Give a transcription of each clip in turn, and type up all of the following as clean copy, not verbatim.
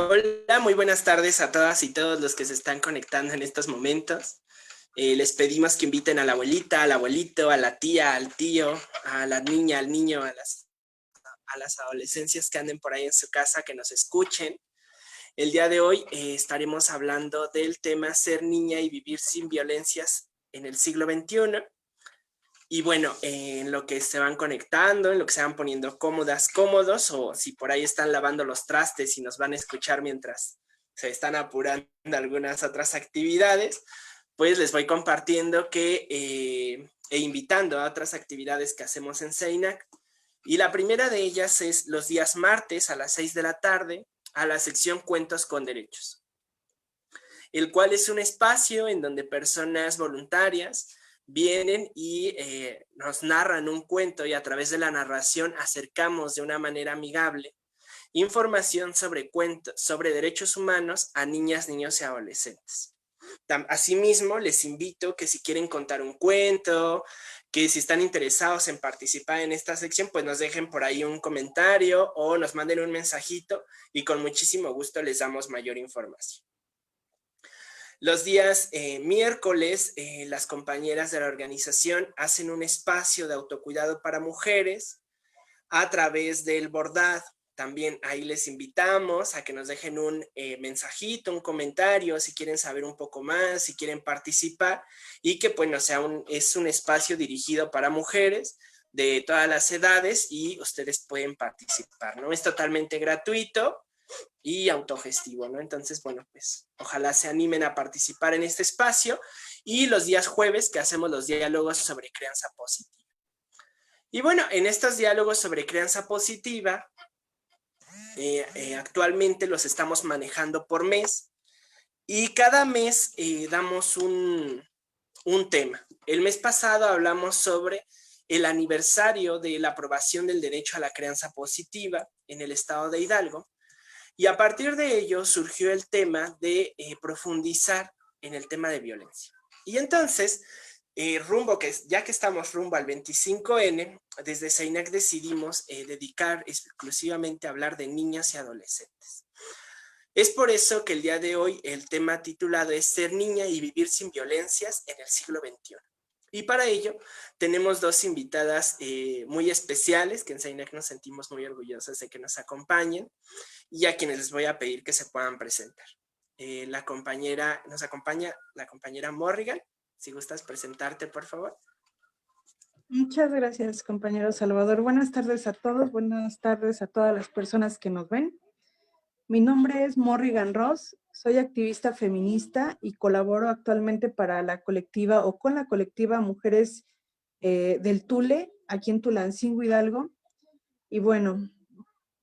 Hola, muy buenas tardes a todas y todos los que se están conectando en estos momentos. Les pedimos que inviten a la abuelita, al abuelito, a la tía, al tío, a la niña, al niño, a las adolescencias que anden por ahí en su casa, que nos escuchen. El día de hoy estaremos hablando del tema ser niña y vivir sin violencias en el siglo XXI. Y bueno, en lo que se van conectando, en lo que se van poniendo cómodas, cómodos, o si por ahí están lavando los trastes y nos van a escuchar mientras se están apurando algunas otras actividades, pues les voy compartiendo e invitando a otras actividades que hacemos en CEINAC. Y la primera de ellas es los días martes a las 6 de la tarde a la sección Cuentos con Derechos, el cual es un espacio en donde personas voluntarias vienen y nos narran un cuento, y a través de la narración acercamos de una manera amigable información sobre cuentos, sobre derechos humanos a niñas, niños y adolescentes. Asimismo, les invito que si quieren contar un cuento, que si están interesados en participar en esta sección, pues nos dejen por ahí un comentario o nos manden un mensajito y con muchísimo gusto les damos mayor información. Los días miércoles, las compañeras de la organización hacen un espacio de autocuidado para mujeres a través del bordado. También ahí les invitamos a que nos dejen un mensajito, un comentario, si quieren saber un poco más, si quieren participar, y que pues no sea es un espacio dirigido para mujeres de todas las edades y ustedes pueden participar, ¿no? Es totalmente gratuito y autogestivo, ¿no? Entonces, bueno, pues ojalá se animen a participar en este espacio, y los días jueves que hacemos los diálogos sobre crianza positiva. Y bueno, en estos diálogos sobre crianza positiva, actualmente los estamos manejando por mes, y cada mes damos un tema. El mes pasado hablamos sobre el aniversario de la aprobación del derecho a la crianza positiva en el estado de Hidalgo. Y a partir de ello surgió el tema de profundizar en el tema de violencia. Y entonces, ya que estamos rumbo al 25N, desde CEINAC decidimos dedicar exclusivamente a hablar de niñas y adolescentes. Es por eso que el día de hoy el tema titulado es Ser niña y vivir sin violencias en el siglo XXI. Y para ello tenemos dos invitadas muy especiales, que en CEINAC nos sentimos muy orgullosas de que nos acompañen, y a quienes les voy a pedir que se puedan presentar. Nos acompaña la compañera Morrigan. Si gustas presentarte, por favor. Muchas gracias, compañero Salvador. Buenas tardes a todos, buenas tardes a todas las personas que nos ven. Mi nombre es Morrigan Ross, soy activista feminista y colaboro actualmente para la colectiva o con la colectiva Mujeres del Tule, aquí en Tulancingo, Hidalgo. Y bueno,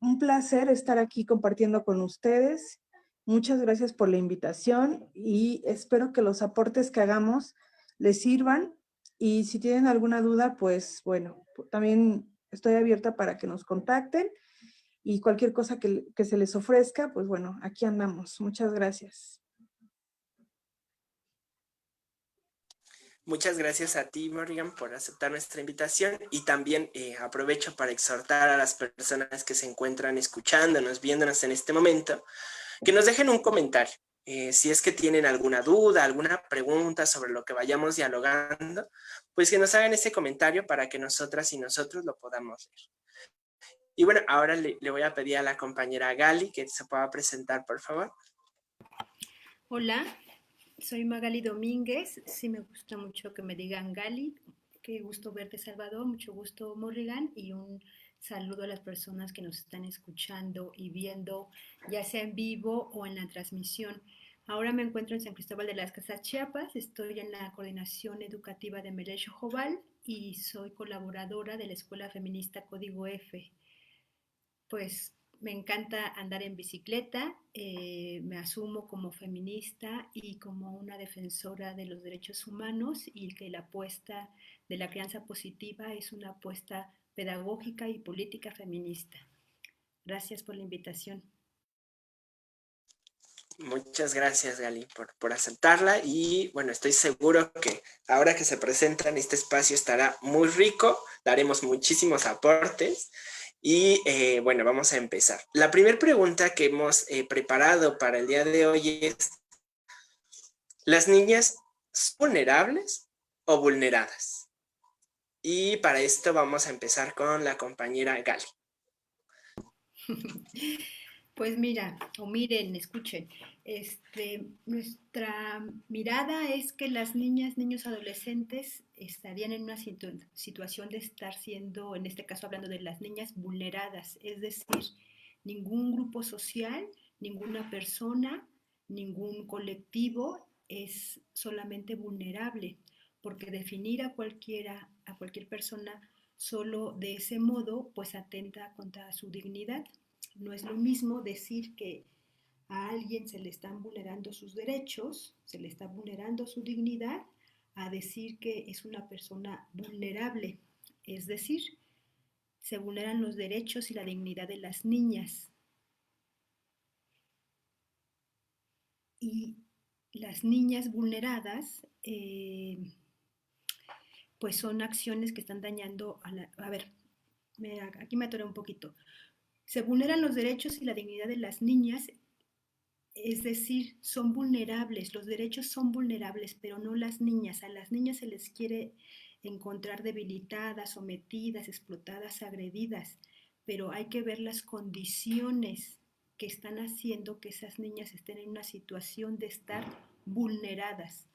un placer estar aquí compartiendo con ustedes. Muchas gracias por la invitación y espero que los aportes que hagamos les sirvan. Y si tienen alguna duda, pues bueno, también estoy abierta para que nos contacten y cualquier cosa que se les ofrezca, pues bueno, aquí andamos. Muchas gracias. Muchas gracias a ti, Morgan, por aceptar nuestra invitación, y también aprovecho para exhortar a las personas que se encuentran escuchándonos, viéndonos en este momento, que nos dejen un comentario. Si es que tienen alguna duda, alguna pregunta sobre lo que vayamos dialogando, pues que nos hagan ese comentario para que nosotras y nosotros lo podamos leer. Y bueno, ahora le voy a pedir a la compañera Gali que se pueda presentar, por favor. Hola, soy Magali Domínguez. Sí, me gusta mucho que me digan Gali. Qué gusto verte, Salvador. Mucho gusto, Morrigan. Y un saludo a las personas que nos están escuchando y viendo, ya sea en vivo o en la transmisión. Ahora me encuentro en San Cristóbal de las Casas, Chiapas. Estoy en la coordinación educativa de Melesio Joval y soy colaboradora de la Escuela Feminista Código F. Pues me encanta andar en bicicleta, me asumo como feminista y como una defensora de los derechos humanos, y que la apuesta de la crianza positiva es una apuesta pedagógica y política feminista. Gracias por la invitación. Muchas gracias, Gali, por aceptarla, y bueno, estoy seguro que ahora que se presenta en este espacio estará muy rico, daremos muchísimos aportes, Y bueno, vamos a empezar. La primera pregunta que hemos preparado para el día de hoy es, ¿las niñas son vulnerables o vulneradas? Y para esto vamos a empezar con la compañera Gali. Pues mira, o miren, escuchen, nuestra mirada es que las niñas, niños, adolescentes estarían en una situación de estar siendo, en este caso hablando de las niñas, vulneradas, es decir, ningún grupo social, ninguna persona, ningún colectivo es solamente vulnerable, porque definir a cualquier persona solo de ese modo, pues atenta contra su dignidad. No es lo mismo decir que a alguien se le están vulnerando sus derechos, se le está vulnerando su dignidad, a decir que es una persona vulnerable. Es decir, se vulneran los derechos y la dignidad de las niñas. Y las niñas vulneradas, pues son acciones que están dañando a la... A ver, aquí me atoré un poquito. Se vulneran los derechos y la dignidad de las niñas, es decir, son vulnerables, los derechos son vulnerables, pero no las niñas. A las niñas se les quiere encontrar debilitadas, sometidas, explotadas, agredidas, pero hay que ver las condiciones que están haciendo que esas niñas estén en una situación de estar vulneradas.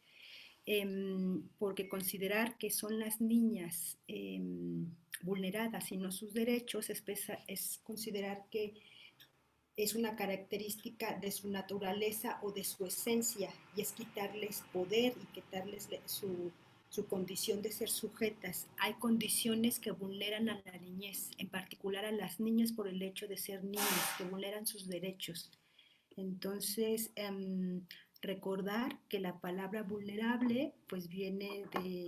Porque considerar que son las niñas vulneradas y no sus derechos es considerar que es una característica de su naturaleza o de su esencia, y es quitarles poder y quitarles su condición de ser sujetas. Hay condiciones que vulneran a la niñez, en particular a las niñas por el hecho de ser niñas, que vulneran sus derechos. Entonces, recordar que la palabra vulnerable pues viene de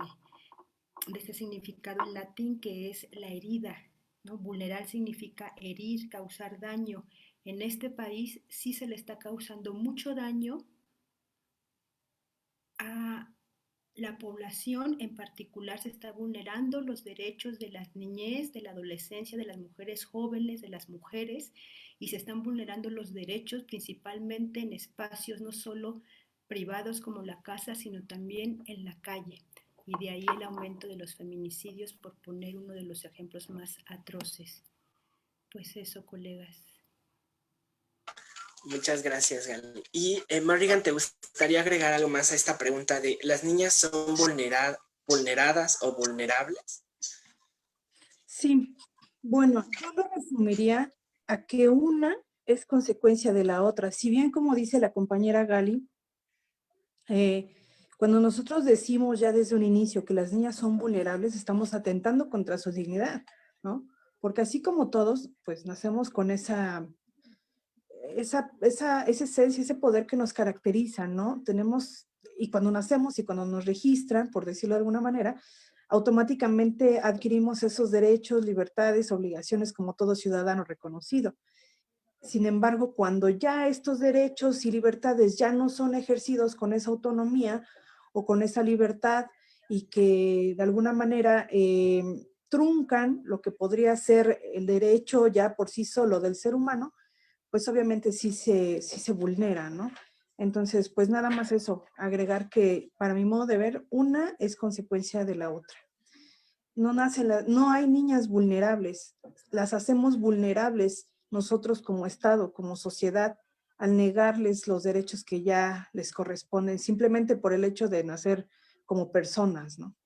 este significado en latín que es la herida, ¿no? Vulnerar significa herir, causar daño. En este país sí se le está causando mucho daño a la población, en particular se está vulnerando los derechos de las niñez, de la adolescencia, de las mujeres jóvenes, de las mujeres, y se están vulnerando los derechos principalmente en espacios no solo privados como la casa, sino también en la calle. Y de ahí el aumento de los feminicidios, por poner uno de los ejemplos más atroces. Pues eso, colegas. Muchas gracias, Gali. Y Morrigan, ¿te gustaría agregar algo más a esta pregunta de ¿las niñas son vulneradas o vulnerables? Sí, bueno, yo lo resumiría a que una es consecuencia de la otra. Si bien, como dice la compañera Gali, cuando nosotros decimos ya desde un inicio que las niñas son vulnerables, estamos atentando contra su dignidad, ¿no? Porque así como todos, pues nacemos con esa esencia, ese poder que nos caracteriza, ¿no? Tenemos, y cuando nacemos y cuando nos registran, por decirlo de alguna manera, automáticamente adquirimos esos derechos, libertades, obligaciones como todo ciudadano reconocido. Sin embargo, cuando ya estos derechos y libertades ya no son ejercidos con esa autonomía o con esa libertad y que de alguna manera truncan lo que podría ser el derecho ya por sí solo del ser humano, pues obviamente sí se vulnera, ¿no? Entonces, pues nada más eso, agregar que para mi modo de ver, una es consecuencia de la otra. No hay niñas vulnerables, las hacemos vulnerables nosotros como Estado, como sociedad, al negarles los derechos que ya les corresponden, simplemente por el hecho de nacer como personas, ¿no?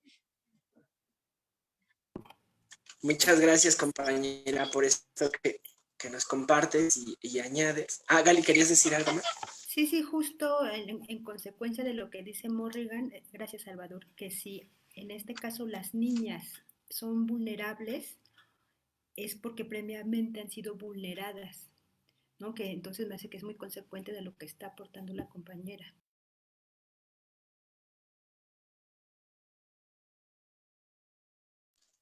Muchas gracias, compañera, por esto que nos compartes y añades. Ah, Gali, ¿querías decir algo más? Sí, sí, justo en consecuencia de lo que dice Morrigan, gracias Salvador, que si en este caso las niñas son vulnerables, es porque previamente han sido vulneradas, ¿no? Que entonces me hace que es muy consecuente de lo que está aportando la compañera.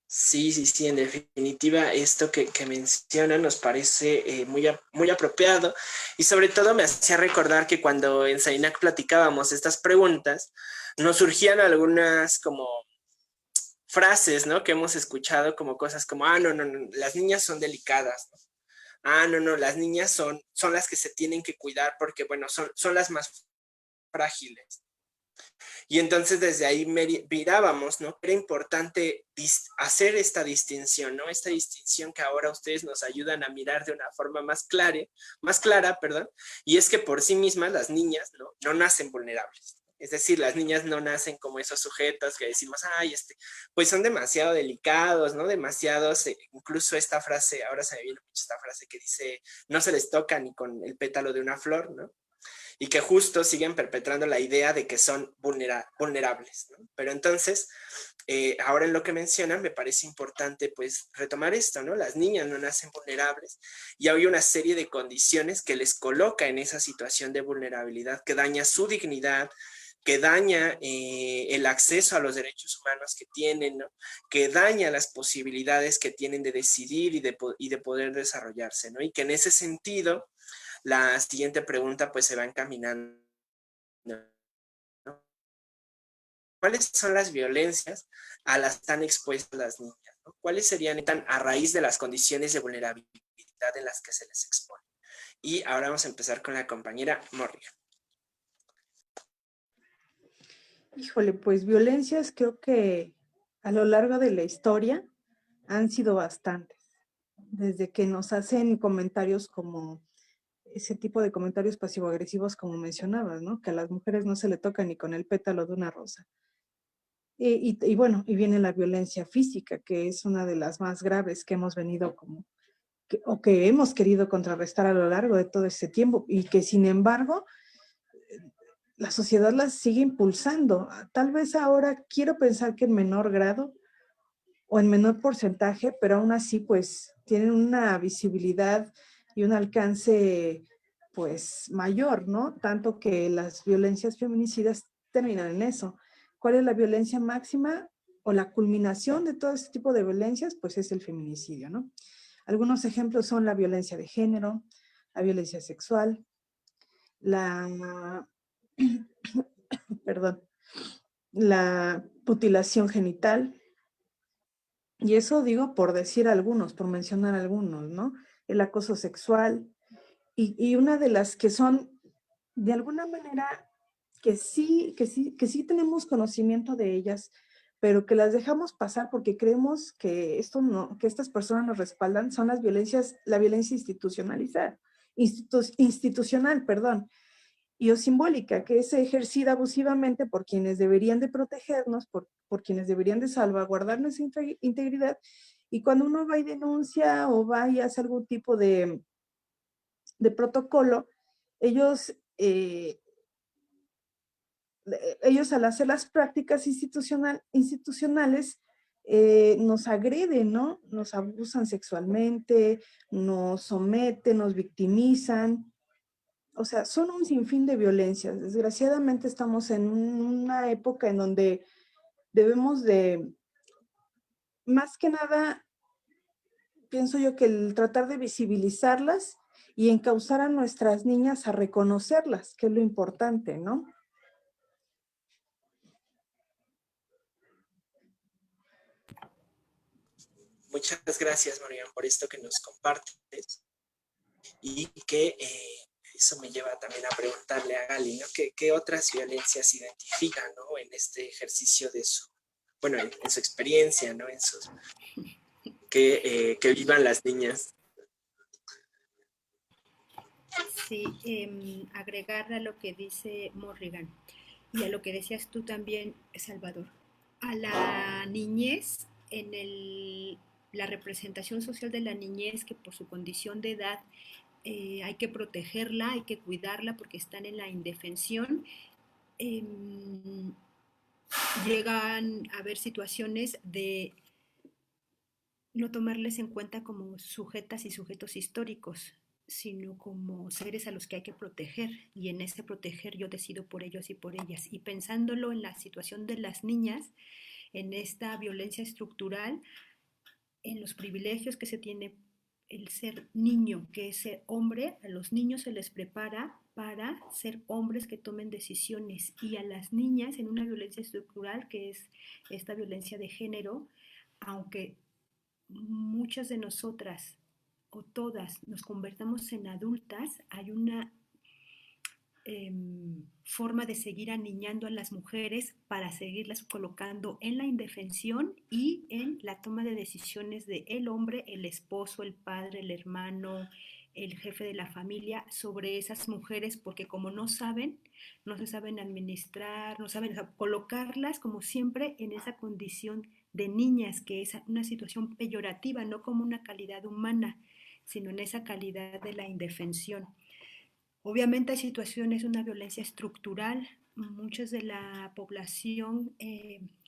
Sí, sí, sí, en definitiva, esto que menciona nos parece muy apropiado y sobre todo me hacía recordar que cuando en SAINAC platicábamos estas preguntas, nos surgían algunas como frases, ¿no? Que hemos escuchado como cosas como, no, no, no, las niñas son delicadas, ¿no? No, no, las niñas son las que se tienen que cuidar porque, bueno, son las más frágiles. Y entonces desde ahí mirábamos, ¿no? Era importante hacer esta distinción, ¿no? Esta distinción que ahora ustedes nos ayudan a mirar de una forma más clara, perdón, y es que por sí mismas las niñas, ¿no? No nacen vulnerables. Es decir, las niñas no nacen como esos sujetos que decimos, pues son demasiado delicados, ¿no? Demasiados, incluso esta frase, ahora se me viene mucho esta frase que dice, no se les toca ni con el pétalo de una flor, ¿no? Y que justo siguen perpetrando la idea de que son vulnerables, ¿no? Pero entonces, ahora en lo que mencionan, me parece importante pues retomar esto, ¿no? Las niñas no nacen vulnerables y hay una serie de condiciones que les coloca en esa situación de vulnerabilidad que daña su dignidad, que daña el acceso a los derechos humanos que tienen, ¿no? Que daña las posibilidades que tienen de decidir y de poder desarrollarse, ¿no? Y que en ese sentido, la siguiente pregunta pues se va encaminando, ¿no? ¿Cuáles son las violencias a las que están expuestas las niñas, ¿no? ¿Cuáles serían a raíz de las condiciones de vulnerabilidad en las que se les expone? Y ahora vamos a empezar con la compañera Morrigan. Híjole, pues violencias creo que a lo largo de la historia han sido bastantes. Desde que nos hacen comentarios como ese tipo de comentarios pasivo-agresivos como mencionabas, ¿no? Que a las mujeres no se le toca ni con el pétalo de una rosa. Y bueno, y viene la violencia física, que es una de las más graves que hemos venido o que hemos querido contrarrestar a lo largo de todo este tiempo y que sin embargo la sociedad las sigue impulsando. Tal vez ahora quiero pensar que en menor grado o en menor porcentaje, pero aún así pues tienen una visibilidad y un alcance pues mayor, ¿no? Tanto que las violencias feminicidas terminan en eso. ¿Cuál es la violencia máxima o la culminación de todo este tipo de violencias? Pues es el feminicidio, ¿no? Algunos ejemplos son la violencia de género, la violencia sexual, la, perdón, la mutilación genital, y eso digo por decir algunos, por mencionar algunos, ¿no? El acoso sexual, y una de las que son, de alguna manera, que sí tenemos conocimiento de ellas, pero que las dejamos pasar porque creemos que esto no, que estas personas nos respaldan, son la violencia institucional, perdón, y o simbólica, que es ejercida abusivamente por quienes deberían de protegernos, por quienes deberían de salvaguardar nuestra integridad, y cuando uno va y denuncia o va y hace algún tipo de protocolo, ellos, ellos al hacer las prácticas institucionales, nos agreden, ¿no? Nos abusan sexualmente, nos someten, nos victimizan. O sea, son un sinfín de violencias. Desgraciadamente estamos en una época en donde debemos de, más que nada, pienso yo que el tratar de visibilizarlas y encauzar a nuestras niñas a reconocerlas, que es lo importante, ¿no? Muchas gracias, Marian, por esto que nos compartes y que eso me lleva también a preguntarle a Gali, ¿no? ¿Qué otras violencias identifican, ¿no? En este ejercicio de bueno, en su experiencia, ¿no? Que vivan las niñas. Sí, agregar a lo que dice Morrigan y a lo que decías tú también, Salvador, a la niñez la representación social de la niñez, que por su condición de edad hay que protegerla, hay que cuidarla porque están en la indefensión. Eh, Llegan a haber situaciones de no tomarles en cuenta como sujetas y sujetos históricos, sino como seres a los que hay que proteger, y en ese proteger yo decido por ellos y por ellas. Y pensándolo en la situación de las niñas, en esta violencia estructural, en los privilegios que se tiene el ser niño, que es ser hombre. A los niños se les prepara para ser hombres que tomen decisiones, y a las niñas en una violencia estructural, que es esta violencia de género, aunque muchas de nosotras o todas nos convertamos en adultas, hay una forma de seguir aniñando a las mujeres para seguirlas colocando en la indefensión y en la toma de decisiones de el hombre, el esposo, el padre, el hermano, el jefe de la familia sobre esas mujeres, porque como no saben, no se saben administrar, no saben, o sea, colocarlas como siempre en esa condición de niñas, que es una situación peyorativa, no como una calidad humana, sino en esa calidad de la indefensión. Obviamente hay situaciones, una violencia estructural. Muchas de la población,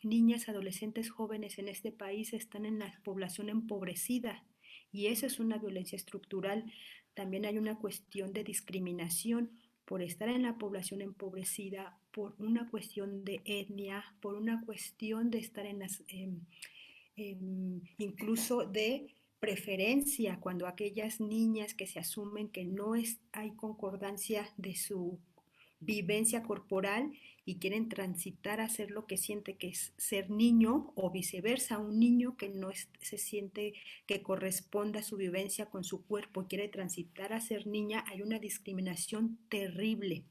niñas, adolescentes, jóvenes en este país están en la población empobrecida, y esa es una violencia estructural. También hay una cuestión de discriminación por estar en la población empobrecida, por una cuestión de etnia, por una cuestión de estar en las, incluso de preferencia, cuando aquellas niñas que se asumen que no hay concordancia de su vivencia corporal y quieren transitar a ser lo que siente que es ser niño, o viceversa, un niño que no se siente que corresponda a su vivencia con su cuerpo, quiere transitar a ser niña. Hay una discriminación terrible.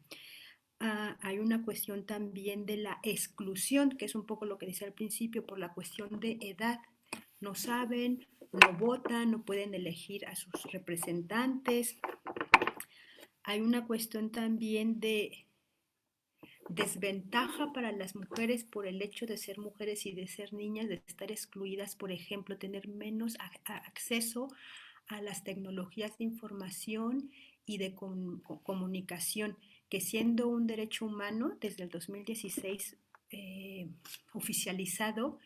Hay una cuestión también de la exclusión, que es un poco lo que decía al principio, por la cuestión de edad. No saben, no votan, no pueden elegir a sus representantes. Hay una cuestión también de desventaja para las mujeres por el hecho de ser mujeres y de ser niñas, de estar excluidas, por ejemplo, tener menos acceso a las tecnologías de información y de comunicación, que siendo un derecho humano desde el 2016 oficializado,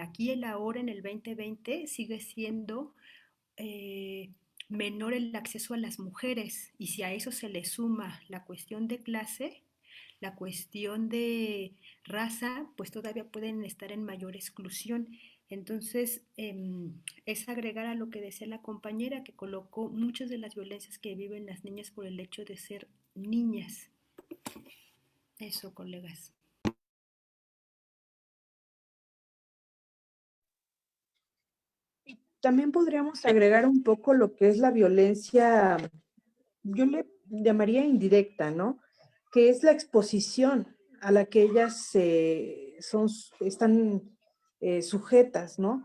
aquí y el ahora en el 2020 sigue siendo eh, menor el acceso a las mujeres, y si a eso se le suma la cuestión de clase, la cuestión de raza, pues todavía pueden estar en mayor exclusión. Entonces, es agregar a lo que decía la compañera, que colocó muchas de las violencias que viven las niñas por el hecho de ser niñas. Eso, colegas. También podríamos agregar un poco lo que es la violencia, yo le llamaría indirecta, ¿no? Que es la exposición a la que ellas están sujetas, ¿no?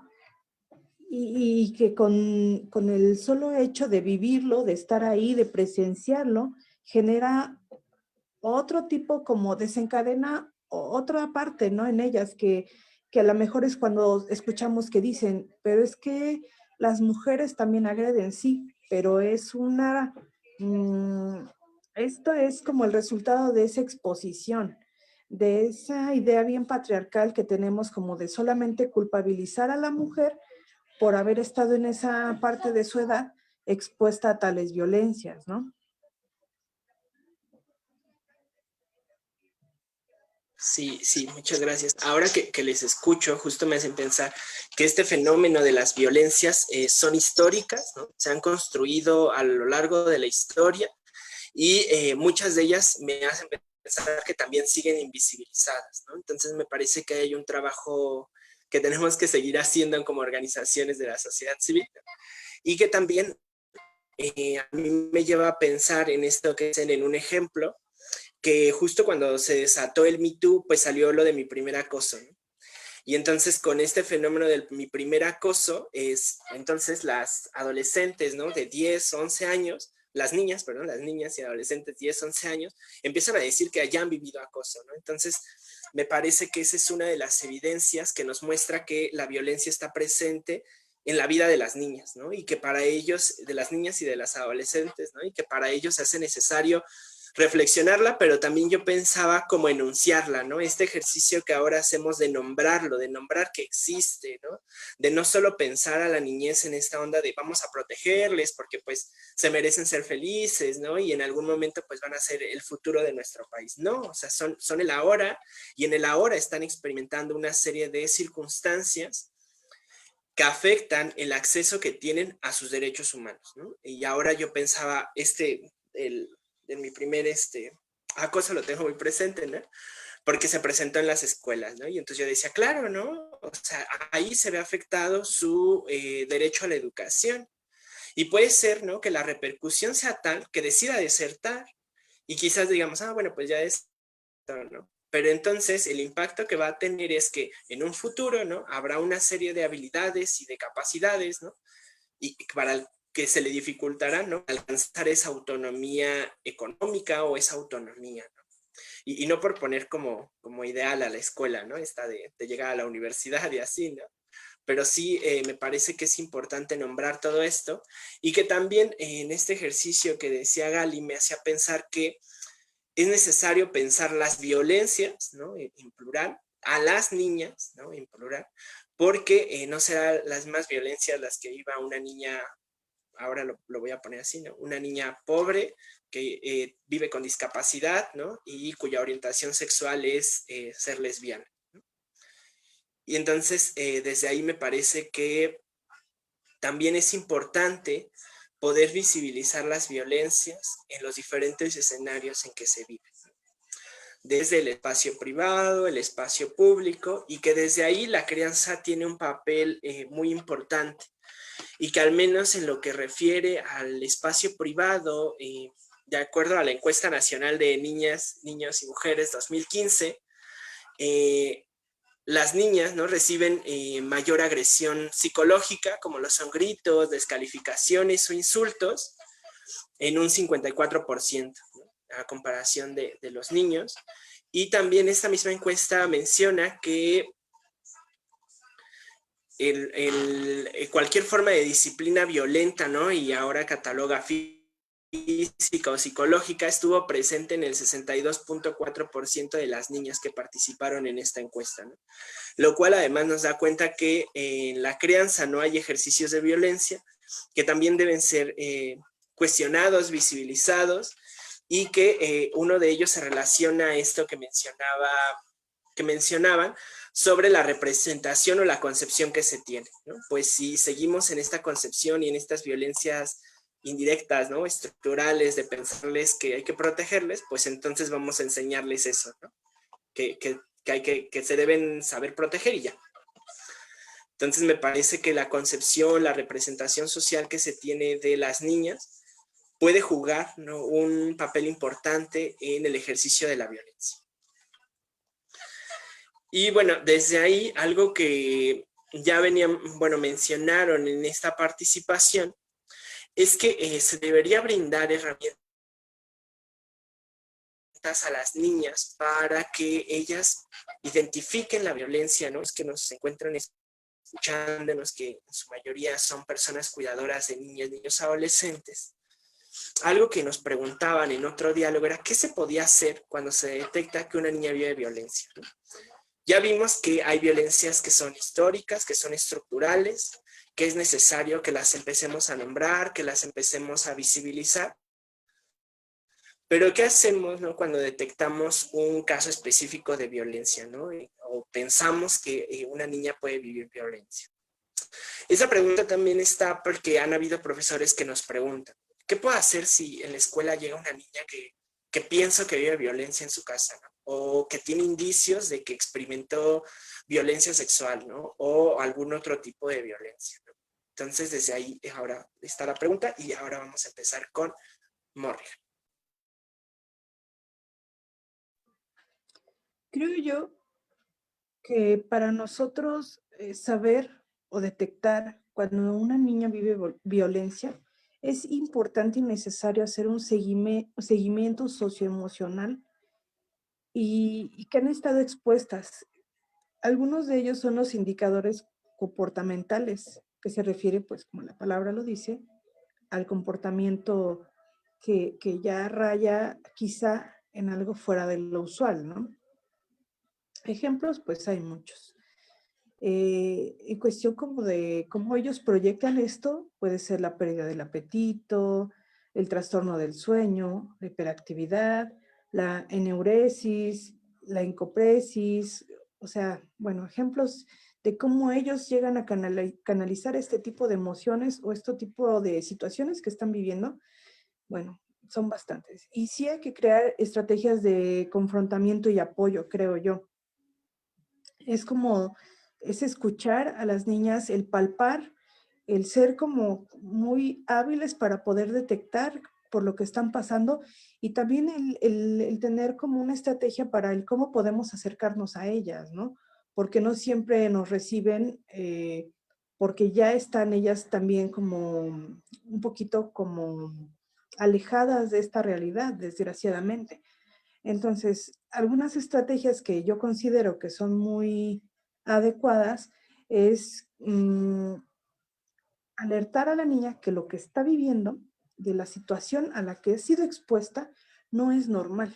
Y que con el solo hecho de vivirlo, de estar ahí, de presenciarlo, genera otro tipo, como desencadena otra parte, ¿no? En ellas, que a lo mejor es cuando escuchamos que dicen, pero es que las mujeres también agreden, sí, pero es esto es como el resultado de esa exposición, de esa idea bien patriarcal que tenemos, como de solamente culpabilizar a la mujer por haber estado en esa parte de su edad expuesta a tales violencias, ¿no? Sí, sí, muchas gracias. Ahora que les escucho, justo me hacen pensar que este fenómeno de las violencias son históricas, ¿no? Se han construido a lo largo de la historia, y muchas de ellas me hacen pensar que también siguen invisibilizadas, ¿no? Entonces me parece que hay un trabajo que tenemos que seguir haciendo como organizaciones de la sociedad civil, y que también a mí me lleva a pensar en esto que dicen en un ejemplo, que justo cuando se desató el Me Too, pues salió lo de mi primer acoso, ¿no? Y entonces con este fenómeno de mi primer acoso, entonces las adolescentes, ¿no? De 10, 11 años, las niñas, perdón, las niñas y adolescentes de 10, 11 años, empiezan a decir que hayan vivido acoso, ¿no? Entonces, me parece que esa es una de las evidencias que nos muestra que la violencia está presente en la vida de las niñas, ¿no? Y que para ellos, de las niñas y de las adolescentes, ¿no? Y que para ellos se hace necesario reflexionarla, pero también yo pensaba como enunciarla, ¿no? Este ejercicio que ahora hacemos de nombrarlo, de nombrar que existe, ¿no? De no solo pensar a la niñez en esta onda de vamos a protegerles porque pues se merecen ser felices, ¿no? Y en algún momento pues van a ser el futuro de nuestro país. No, o sea, son el ahora, y en el ahora están experimentando una serie de circunstancias que afectan el acceso que tienen a sus derechos humanos, ¿no? Y ahora yo pensaba, de mi primer acoso lo tengo muy presente, ¿no? Porque se presentó en las escuelas, ¿no? Y entonces yo decía, claro, ¿no? O sea, ahí se ve afectado su derecho a la educación. Y puede ser, ¿no? Que la repercusión sea tal que decida desertar y quizás digamos, bueno, pues ya es, ¿no? Pero entonces el impacto que va a tener es que en un futuro, ¿no? Habrá una serie de habilidades y de capacidades, ¿no? Y para que se le dificultará, ¿no? Alcanzar esa autonomía económica o esa autonomía, ¿no? Y no por poner como ideal a la escuela, ¿no? Esta de llegar a la universidad y así, ¿no? Pero sí me parece que es importante nombrar todo esto y que también en este ejercicio que decía Gali me hacía pensar que es necesario pensar las violencias, ¿no? En plural, a las niñas, ¿no? En plural, porque no serán las mismas violencias las que viva una niña, ahora lo voy a poner así, ¿no? Una niña pobre que vive con discapacidad, ¿no? Y cuya orientación sexual es ser lesbiana. ¿No? Y entonces, desde ahí me parece que también es importante poder visibilizar las violencias en los diferentes escenarios en que se viven. Desde el espacio privado, el espacio público, y que desde ahí la crianza tiene un papel muy importante, y que al menos en lo que refiere al espacio privado, de acuerdo a la encuesta nacional de niñas, niños y mujeres 2015, las niñas, ¿no? Reciben mayor agresión psicológica, como lo son gritos, descalificaciones o insultos, en un 54%, ¿no? A comparación de los niños. Y también esta misma encuesta menciona que cualquier forma de disciplina violenta, ¿no? Y ahora cataloga física o psicológica, estuvo presente en el 62.4% de las niñas que participaron en esta encuesta, ¿no? Lo cual además nos da cuenta que en la crianza no hay ejercicios de violencia, que también deben ser cuestionados, visibilizados, y que uno de ellos se relaciona a esto que mencionaban sobre la representación o la concepción que se tiene, ¿no? Pues si seguimos en esta concepción y en estas violencias indirectas, ¿no? Estructurales, de pensarles que hay que protegerles, pues entonces vamos a enseñarles eso, ¿no? Que se deben saber proteger y ya. Entonces me parece que la concepción, la representación social que se tiene de las niñas puede jugar, ¿no? Un papel importante en el ejercicio de la violencia. Y bueno, desde ahí algo que ya mencionaron en esta participación es que se debería brindar herramientas a las niñas para que ellas identifiquen la violencia, ¿no? Es que nos encuentran escuchándonos, que en su mayoría son personas cuidadoras de niñas, niños, adolescentes. Algo que nos preguntaban en otro diálogo era ¿qué se podía hacer cuando se detecta que una niña vive violencia? ¿No? Ya vimos que hay violencias que son históricas, que son estructurales, que es necesario que las empecemos a nombrar, que las empecemos a visibilizar. Pero ¿qué hacemos, no, cuando detectamos un caso específico de violencia, ¿no? O pensamos que una niña puede vivir violencia? Esa pregunta también está porque han habido profesores que nos preguntan, ¿qué puedo hacer si en la escuela llega una niña que pienso que vive violencia en su casa, ¿no? O que tiene indicios de que experimentó violencia sexual, ¿no? O algún otro tipo de violencia, ¿no? Entonces, desde ahí ahora está la pregunta y ahora vamos a empezar con Morgan. Creo yo que para nosotros saber o detectar cuando una niña vive violencia, es importante y necesario hacer un seguimiento socioemocional y que han estado expuestas. Algunos de ellos son los indicadores comportamentales, que se refiere, pues como la palabra lo dice, al comportamiento que ya raya quizá en algo fuera de lo usual, ¿no? Ejemplos, pues hay muchos. En cuestión como de cómo ellos proyectan esto, puede ser la pérdida del apetito, el trastorno del sueño, la hiperactividad, la eneuresis, la encopresis, o sea, bueno, ejemplos de cómo ellos llegan a canalizar este tipo de emociones o este tipo de situaciones que están viviendo. Bueno, son bastantes. Y sí hay que crear estrategias de confrontamiento y apoyo, creo yo. Es escuchar a las niñas, el palpar, el ser como muy hábiles para poder detectar por lo que están pasando y también el tener como una estrategia para el cómo podemos acercarnos a ellas, ¿no? Porque no siempre nos reciben, porque ya están ellas también como un poquito como alejadas de esta realidad, desgraciadamente. Entonces, algunas estrategias que yo considero que son muy adecuadas es alertar a la niña que lo que está viviendo, de la situación a la que ha sido expuesta, no es normal,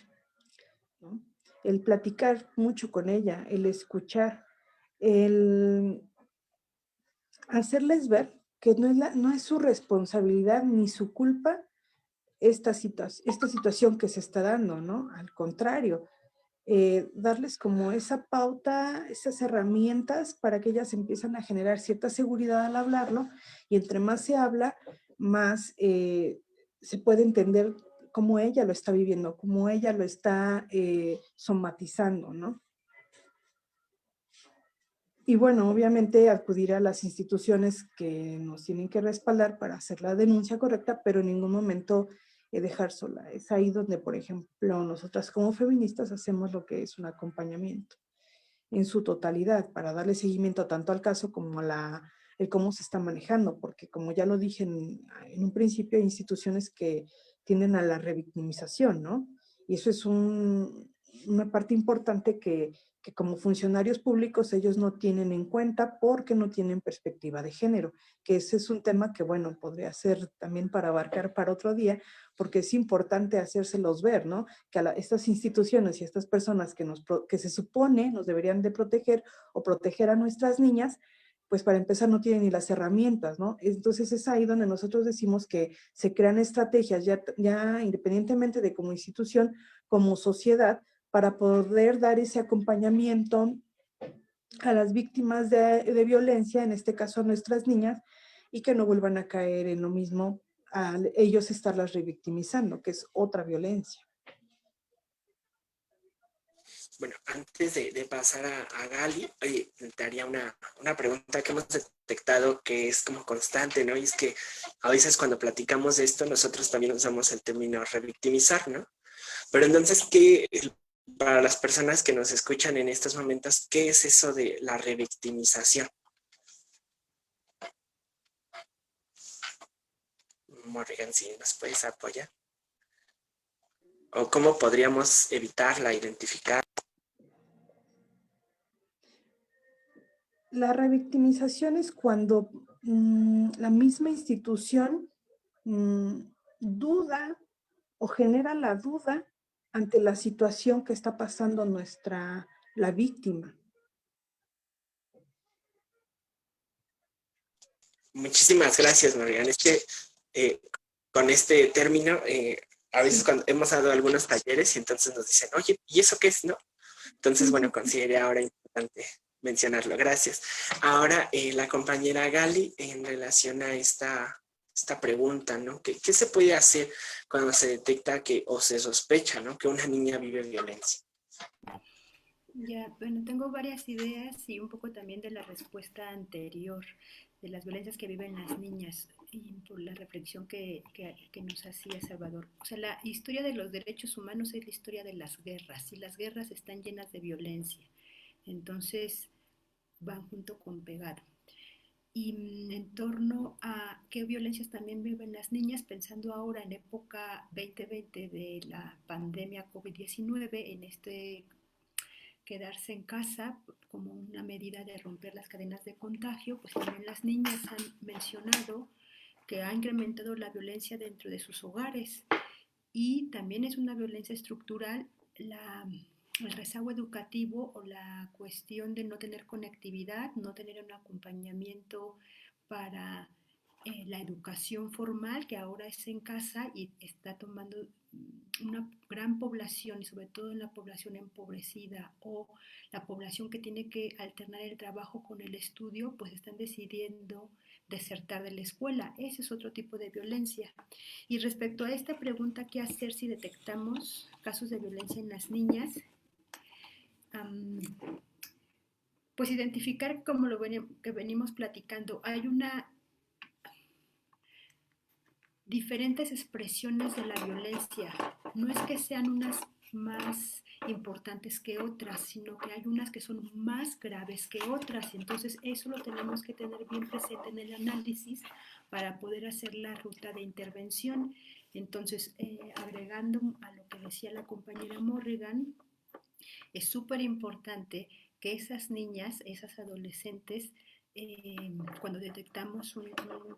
¿no? El platicar mucho con ella, el escuchar, el hacerles ver que no es su responsabilidad ni su culpa esta situación que se está dando, ¿no? Al contrario, darles como esa pauta, esas herramientas para que ellas empiezan a generar cierta seguridad al hablarlo y entre más se habla, más se puede entender cómo ella lo está viviendo, cómo ella lo está somatizando, ¿no? Y bueno, obviamente acudir a las instituciones que nos tienen que respaldar para hacer la denuncia correcta, pero en ningún momento dejar sola. Es ahí donde, por ejemplo, nosotras como feministas hacemos lo que es un acompañamiento en su totalidad para darle seguimiento tanto al caso como a el cómo se está manejando, porque como ya lo dije en un principio, hay instituciones que tienden a la revictimización, ¿no? Y eso es una parte importante que como funcionarios públicos ellos no tienen en cuenta porque no tienen perspectiva de género, que ese es un tema que, bueno, podría ser también para abarcar para otro día, porque es importante hacérselos ver, ¿no? Que estas instituciones y estas personas que se supone nos deberían de proteger o proteger a nuestras niñas, pues para empezar no tienen ni las herramientas, ¿no? Entonces es ahí donde nosotros decimos que se crean estrategias ya independientemente de como institución, como sociedad, para poder dar ese acompañamiento a las víctimas de violencia, en este caso a nuestras niñas, y que no vuelvan a caer en lo mismo al ellos estarlas revictimizando, que es otra violencia. Bueno, antes de pasar a Gali, oye, te haría una pregunta que hemos detectado que es como constante, ¿no? Y es que a veces cuando platicamos de esto, nosotros también usamos el término revictimizar, ¿no? Pero entonces, para las personas que nos escuchan en estos momentos, ¿qué es eso de la revictimización? Morgan, si nos puedes apoyar. ¿O cómo podríamos evitarla, identificar? La revictimización es cuando la misma institución duda o genera la duda ante la situación que está pasando la víctima. Muchísimas gracias, Morgan. Es que con este término, a veces Sí. cuando hemos dado algunos talleres y entonces nos dicen, oye, ¿y eso qué es, no? Entonces, bueno, consideré ahora importante mencionarlo. Gracias. Ahora, la compañera Gali, en relación a esta pregunta, ¿no? ¿Qué se puede hacer cuando se detecta o se sospecha, ¿no? Que una niña vive violencia? Ya, bueno, tengo varias ideas y un poco también de la respuesta anterior, de las violencias que viven las niñas y por la reflexión que nos hacía Salvador. O sea, la historia de los derechos humanos es la historia de las guerras y las guerras están llenas de violencia. Entonces, van junto con pegado. Y en torno a qué violencias también viven las niñas, pensando ahora en época 2020 de la pandemia COVID-19, en este quedarse en casa como una medida de romper las cadenas de contagio, pues también las niñas han mencionado que ha incrementado la violencia dentro de sus hogares y también es una violencia estructural el rezago educativo o la cuestión de no tener conectividad, no tener un acompañamiento para la educación formal que ahora es en casa y está tomando una gran población, y sobre todo en la población empobrecida o la población que tiene que alternar el trabajo con el estudio, pues están decidiendo desertar de la escuela. Ese es otro tipo de violencia. Y respecto a esta pregunta, ¿qué hacer si detectamos casos de violencia en las niñas? Pues identificar, como que venimos platicando, hay diferentes expresiones de la violencia. No es que sean unas más importantes que otras, sino que hay unas que son más graves que otras. Entonces eso lo tenemos que tener bien presente en el análisis para poder hacer la ruta de intervención. Entonces, agregando a lo que decía la compañera Morrigan, es súper importante que esas niñas, esas adolescentes, cuando detectamos un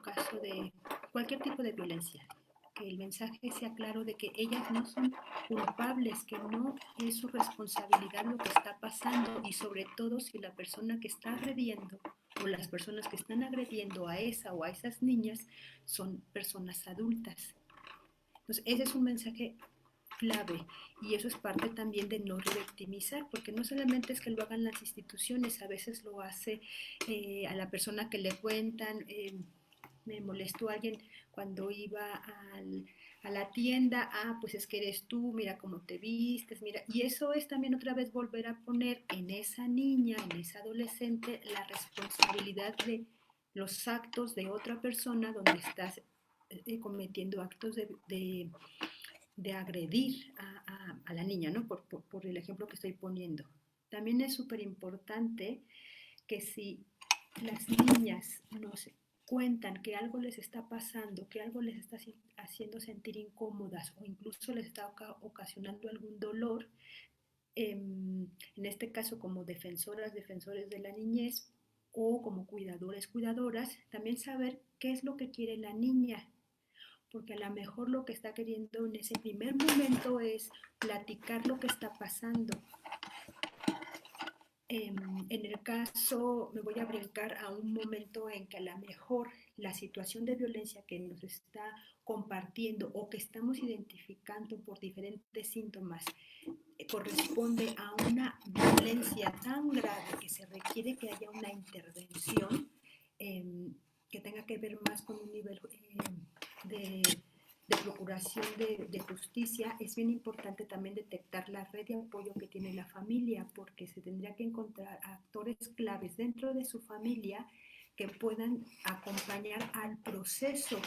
caso de cualquier tipo de violencia, que el mensaje sea claro de que ellas no son culpables, que no es su responsabilidad lo que está pasando, y sobre todo si la persona que está agrediendo o las personas que están agrediendo a esa o a esas niñas son personas adultas. Entonces, ese es un mensaje clave, y eso es parte también de no revictimizar, porque no solamente es que lo hagan las instituciones, a veces lo hace a la persona que le cuentan. Me molestó alguien cuando iba a la tienda, pues es que eres tú, mira cómo te vistes, mira, y eso es también otra vez volver a poner en esa niña, en esa adolescente, la responsabilidad de los actos de otra persona donde estás cometiendo actos de agredir a la niña, ¿no? Por el ejemplo que estoy poniendo. También es súper importante que si las niñas nos cuentan que algo les está pasando, que algo les está haciendo sentir incómodas o incluso les está ocasionando algún dolor, en este caso como defensores de la niñez o como cuidadoras, también saber qué es lo que quiere la niña, porque a lo mejor lo que está queriendo en ese primer momento es platicar lo que está pasando. En el caso, me voy a brincar a un momento en que a lo mejor la situación de violencia que nos está compartiendo o que estamos identificando por diferentes síntomas corresponde a una violencia tan grave que se requiere que haya una intervención que tenga que ver más con un nivel de procuración de justicia. Es bien importante también detectar la red de apoyo que tiene la familia, porque se tendría que encontrar actores claves dentro de su familia que puedan acompañar al proceso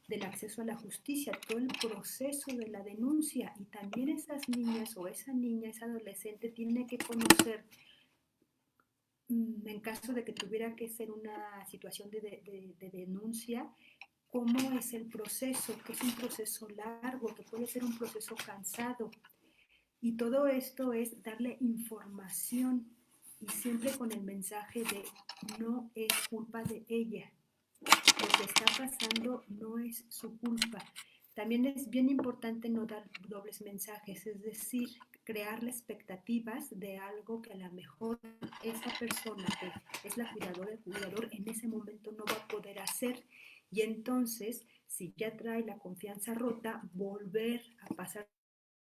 del acceso a la justicia, todo el proceso de la denuncia. Y también esas niñas o esa niña, esa adolescente tiene que conocer, en caso de que tuviera que ser una situación de denuncia, cómo es el proceso, que es un proceso largo, que puede ser un proceso cansado. Y todo esto es darle información, y siempre con el mensaje de no es culpa de ella. Lo que está pasando no es su culpa. También es bien importante no dar dobles mensajes, es decir, crearle expectativas de algo que a lo mejor esa persona que es la cuidadora, el cuidador, en ese momento no va a poder hacer. Y entonces, si ya trae la confianza rota, volver a pasar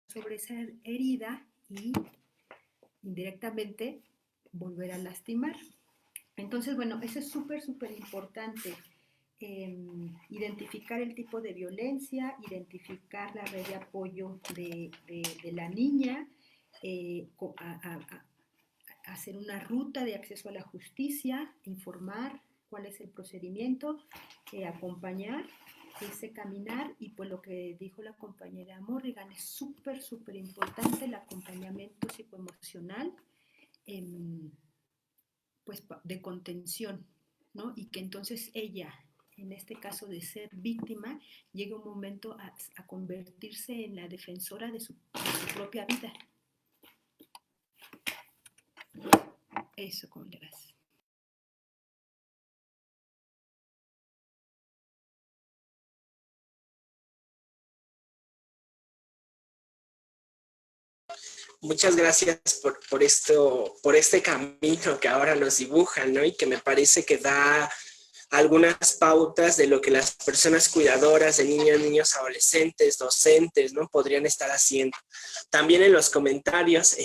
sobre esa herida y indirectamente volver a lastimar. Entonces, bueno, eso es súper, súper importante. Identificar el tipo de violencia, identificar la red de apoyo de la niña, hacer una ruta de acceso a la justicia, informar cuál es el procedimiento, acompañar ese caminar. Y pues lo que dijo la compañera Morrigan, es súper, súper importante el acompañamiento psicoemocional, pues de contención, ¿no? Y que entonces ella, en este caso de ser víctima, llega un momento a convertirse en la defensora de su propia vida. Eso, colegas. Muchas gracias por esto, por este camino que ahora nos dibujan, ¿no? Y que me parece que da algunas pautas de lo que las personas cuidadoras de niños, niños, adolescentes, docentes, ¿no? Podrían estar haciendo. También en los comentarios,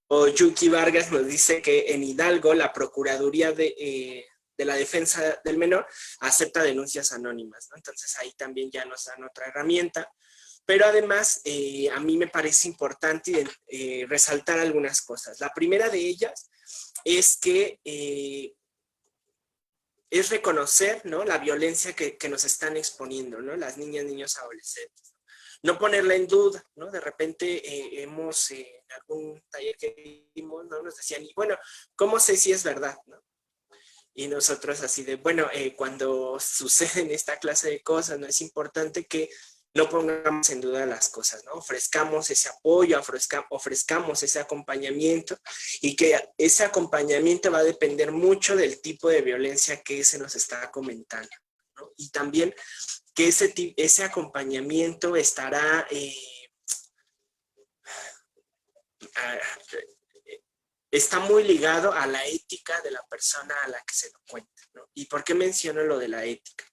o Yuki Vargas nos dice que en Hidalgo la Procuraduría de la Defensa del Menor acepta denuncias anónimas, ¿no? Entonces ahí también ya nos dan otra herramienta. Pero además, a mí me parece importante resaltar algunas cosas. La primera de ellas es que es reconocer, ¿no?, la violencia que nos están exponiendo, ¿no?, las niñas, niños, adolescentes. No ponerla en duda, ¿no? De repente en algún taller que vimos, ¿no?, nos decían, y bueno, ¿cómo sé si es verdad, no? Y nosotros así de, bueno, cuando suceden esta clase de cosas, ¿no?, es importante que no pongamos en duda las cosas, ¿no? Ofrezcamos ese apoyo, ofrezcamos ese acompañamiento, y que ese acompañamiento va a depender mucho del tipo de violencia que se nos está comentando, ¿no? Y también que ese acompañamiento estará está muy ligado a la ética de la persona a la que se lo cuenta, ¿no? ¿Y por qué menciono lo de la ética?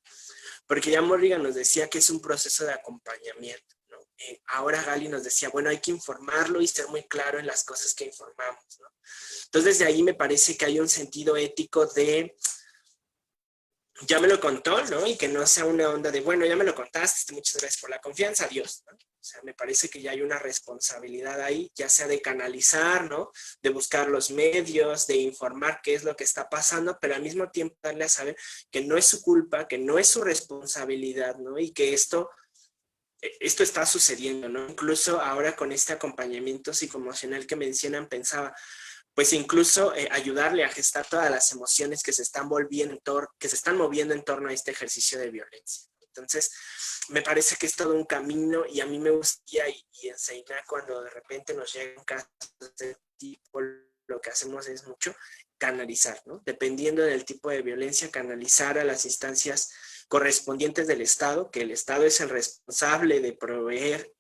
Porque ya Morrigan nos decía que es un proceso de acompañamiento, ¿no? Ahora Gali nos decía, bueno, hay que informarlo y ser muy claro en las cosas que informamos, ¿no? Entonces, de ahí me parece que hay un sentido ético de, ya me lo contó, ¿no? Y que no sea una onda de, bueno, ya me lo contaste, muchas gracias por la confianza, adiós, ¿no? O sea, me parece que ya hay una responsabilidad ahí, ya sea de canalizar, ¿no?, de buscar los medios, de informar qué es lo que está pasando, pero al mismo tiempo darle a saber que no es su culpa, que no es su responsabilidad, ¿no? Y que esto está sucediendo, ¿no? Incluso ahora con este acompañamiento psicoemocional que mencionan, pensaba, pues incluso ayudarle a gestar todas las emociones que se están moviendo en torno a este ejercicio de violencia. Entonces, me parece que es todo un camino, y a mí me gustaría y enseñar cuando de repente nos llegan casos de este tipo, lo que hacemos es mucho canalizar, ¿no? Dependiendo del tipo de violencia, canalizar a las instancias correspondientes del Estado, que el Estado es el responsable de proveer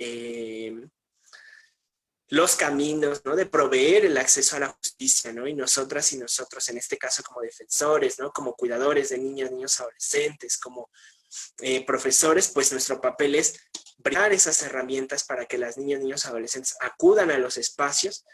los caminos, ¿no?, de proveer el acceso a la justicia, ¿no? Y nosotras y nosotros, en este caso como defensores, ¿no?, como cuidadores de niñas, niños, adolescentes, como profesores, pues nuestro papel es brindar esas herramientas para que las niñas, niños, adolescentes acudan a los espacios,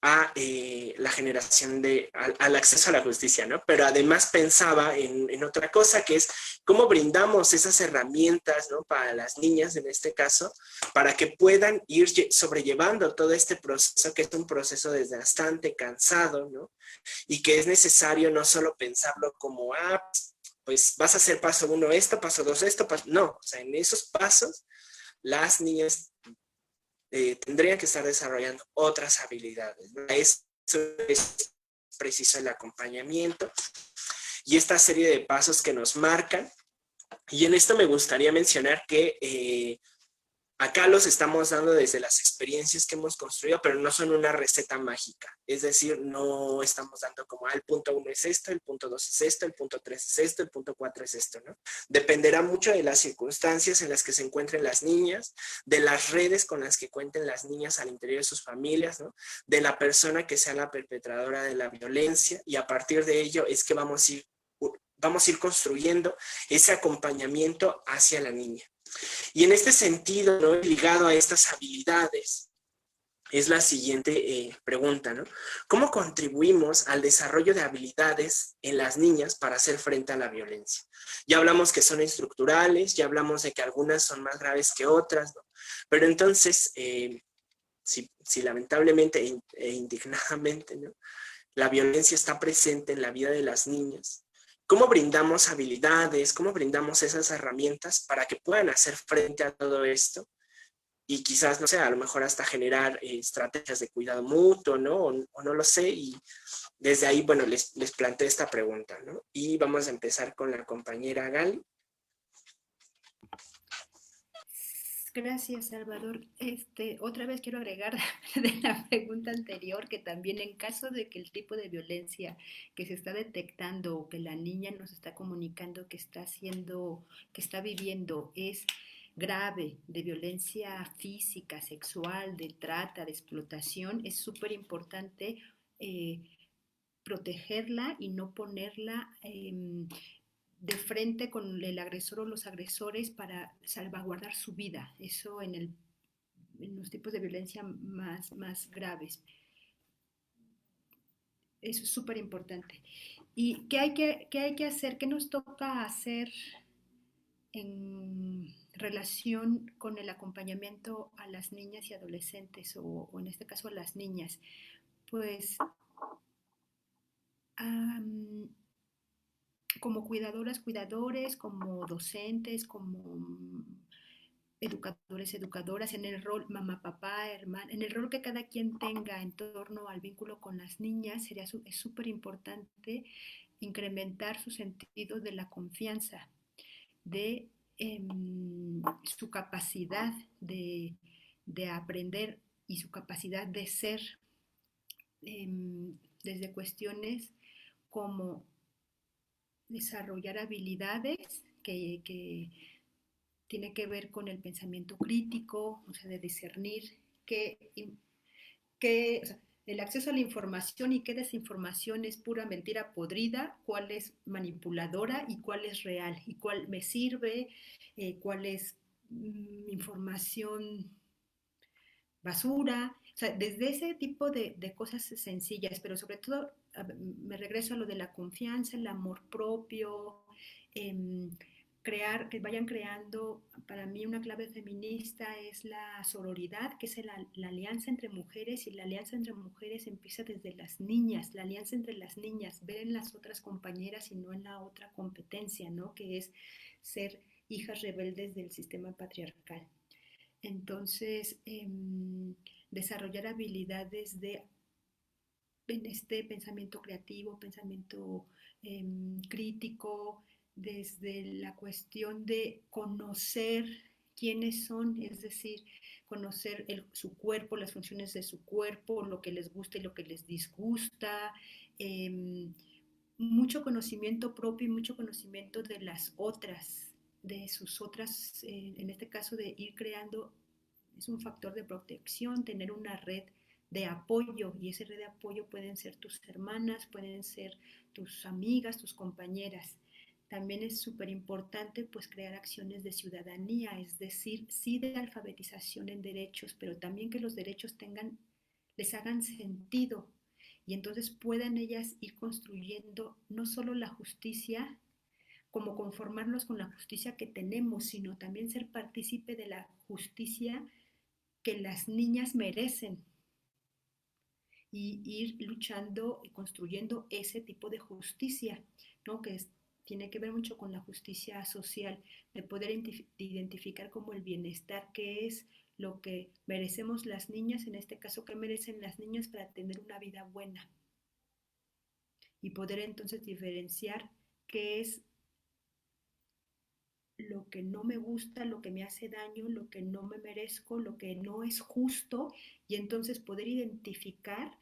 a la generación al acceso a la justicia, ¿no? Pero además pensaba en otra cosa, que es cómo brindamos esas herramientas, ¿no?, para las niñas, en este caso, para que puedan ir sobrellevando todo este proceso, que es un proceso desgastante, cansado, ¿no? Y que es necesario no solo pensarlo como, pues vas a hacer paso 1 esto, paso 2 esto, no, o sea, en esos pasos las niñas tendrían que estar desarrollando otras habilidades, ¿no? Eso es preciso el acompañamiento y esta serie de pasos que nos marcan. Y en esto me gustaría mencionar que acá los estamos dando desde las experiencias que hemos construido, pero no son una receta mágica. Es decir, no estamos dando como, el punto 1 es esto, el punto 2 es esto, el punto 3 es esto, el punto 4 es esto, ¿no? Dependerá mucho de las circunstancias en las que se encuentren las niñas, de las redes con las que cuenten las niñas al interior de sus familias, ¿no?, de la persona que sea la perpetradora de la violencia, y a partir de ello es que vamos a ir construyendo ese acompañamiento hacia la niña. Y en este sentido, ¿no?, ligado a estas habilidades, es la siguiente pregunta, ¿no? ¿Cómo contribuimos al desarrollo de habilidades en las niñas para hacer frente a la violencia? Ya hablamos que son estructurales, ya hablamos de que algunas son más graves que otras, ¿no? Pero entonces, si lamentablemente e indignadamente, ¿no?, la violencia está presente en la vida de las niñas, ¿cómo brindamos habilidades, cómo brindamos esas herramientas para que puedan hacer frente a todo esto? Y quizás, no sé, a lo mejor hasta generar estrategias de cuidado mutuo, ¿no? O no lo sé, y desde ahí, bueno, les planteo esta pregunta, ¿no? Y vamos a empezar con la compañera Gali. Gracias, Salvador. Otra vez quiero agregar de la pregunta anterior que también en caso de que el tipo de violencia que se está detectando o que la niña nos está comunicando que está haciendo, que está viviendo es grave, de violencia física, sexual, de trata, de explotación, es súper importante eh, protegerla y no ponerla de frente con el agresor o los agresores para salvaguardar su vida. Eso en los tipos de violencia más graves. Eso es súper importante. ¿Y qué hay que hacer? ¿Qué nos toca hacer en relación con el acompañamiento a las niñas y adolescentes, o en este caso a las niñas? Pues como cuidadoras, cuidadores, como docentes, como educadores, educadoras, en el rol mamá, papá, hermana, en el rol que cada quien tenga en torno al vínculo con las niñas, es súper importante incrementar su sentido de la confianza, de su capacidad de aprender y su capacidad de ser, desde cuestiones como desarrollar habilidades que tiene que ver con el pensamiento crítico, o sea, de discernir o sea, el acceso a la información y qué desinformación es pura mentira podrida, cuál es manipuladora y cuál es real, y cuál me sirve, cuál es información basura. O sea, desde ese tipo de cosas sencillas, pero sobre todo me regreso a lo de la confianza, el amor propio, que vayan creando. Para mí una clave feminista es la sororidad, que es la alianza entre mujeres, y la alianza entre mujeres empieza desde las niñas, la alianza entre las niñas, ver en las otras compañeras y no en la otra competencia, ¿no? Que es ser hijas rebeldes del sistema patriarcal. Entonces, desarrollar habilidades en este pensamiento creativo, pensamiento crítico, desde la cuestión de conocer quiénes son, es decir, conocer su cuerpo, las funciones de su cuerpo, lo que les gusta y lo que les disgusta, mucho conocimiento propio y mucho conocimiento de las otras, de sus otras, en este caso de ir creando, es un factor de protección, tener una red de apoyo, y esa red de apoyo pueden ser tus hermanas, pueden ser tus amigas, tus compañeras. También es súper importante pues crear acciones de ciudadanía, es decir, sí de alfabetización en derechos, pero también que los derechos les hagan sentido, y entonces puedan ellas ir construyendo no solo la justicia, como conformarnos con la justicia que tenemos, sino también ser partícipe de la justicia que las niñas merecen, y ir luchando y construyendo ese tipo de justicia, ¿no? Tiene que ver mucho con la justicia social, de poder identificar como el bienestar, que es lo que merecemos las niñas, en este caso, qué merecen las niñas para tener una vida buena, y poder entonces diferenciar qué es lo que no me gusta, lo que me hace daño, lo que no me merezco, lo que no es justo, y entonces poder identificar,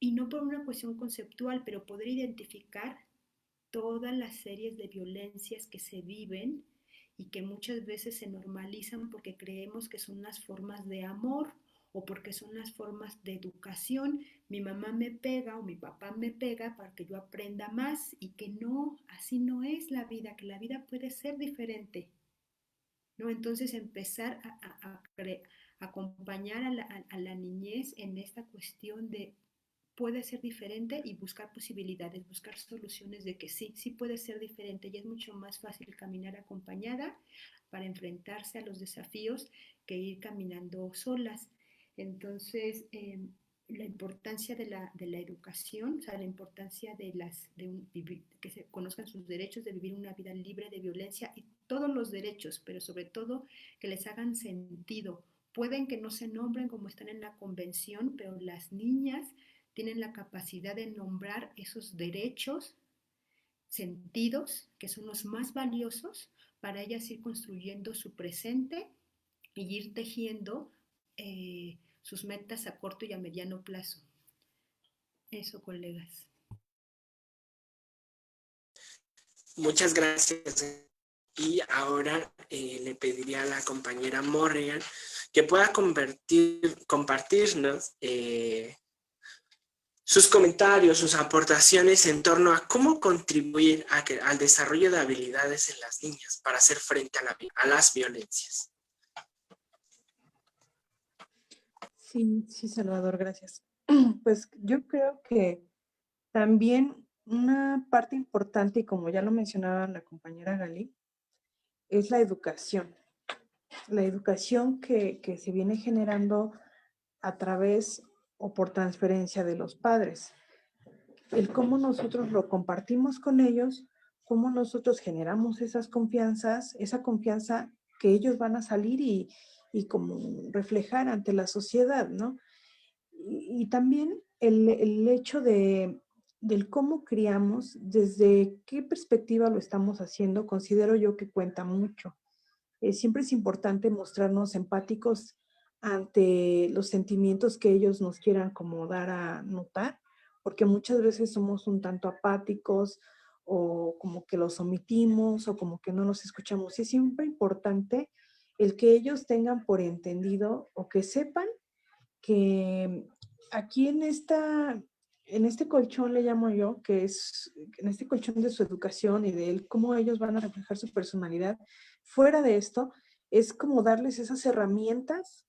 y no por una cuestión conceptual, pero poder identificar todas las series de violencias que se viven y que muchas veces se normalizan porque creemos que son las formas de amor o porque son las formas de educación. Mi mamá me pega o mi papá me pega para que yo aprenda más, y que no, así no es la vida, que la vida puede ser diferente, ¿no? Entonces empezar a acompañar a la niñez en esta cuestión de puede ser diferente, y buscar posibilidades, buscar soluciones de que sí, sí puede ser diferente, y es mucho más fácil caminar acompañada para enfrentarse a los desafíos que ir caminando solas. Entonces, la importancia de la educación, o sea, la importancia que se conozcan sus derechos, de vivir una vida libre de violencia, y todos los derechos, pero sobre todo que les hagan sentido. Pueden que no se nombren como están en la convención, pero las niñas tienen la capacidad de nombrar esos derechos, sentidos, que son los más valiosos, para ellas ir construyendo su presente y ir tejiendo sus metas a corto y a mediano plazo. Eso, colegas. Muchas gracias. Y ahora le pediría a la compañera Morrigan que pueda compartirnos sus comentarios, sus aportaciones en torno a cómo contribuir al desarrollo de habilidades en las niñas para hacer frente a las violencias. Sí, sí, Salvador, gracias. Pues yo creo que también una parte importante, y como ya lo mencionaba la compañera Gali, es la educación. La educación que se viene generando a través o por transferencia de los padres. El cómo nosotros lo compartimos con ellos, cómo nosotros generamos esas confianzas, esa confianza que ellos van a salir y como reflejar ante la sociedad, ¿no? Y también el hecho del cómo criamos, desde qué perspectiva lo estamos haciendo, considero yo que cuenta mucho. Siempre es importante mostrarnos empáticos ante los sentimientos que ellos nos quieran como dar a notar, porque muchas veces somos un tanto apáticos o como que los omitimos o como que no los escuchamos. Y es siempre importante el que ellos tengan por entendido o que sepan que aquí en este colchón le llamo yo, que es en este colchón de su educación y de él, cómo ellos van a reflejar su personalidad, fuera de esto, es como darles esas herramientas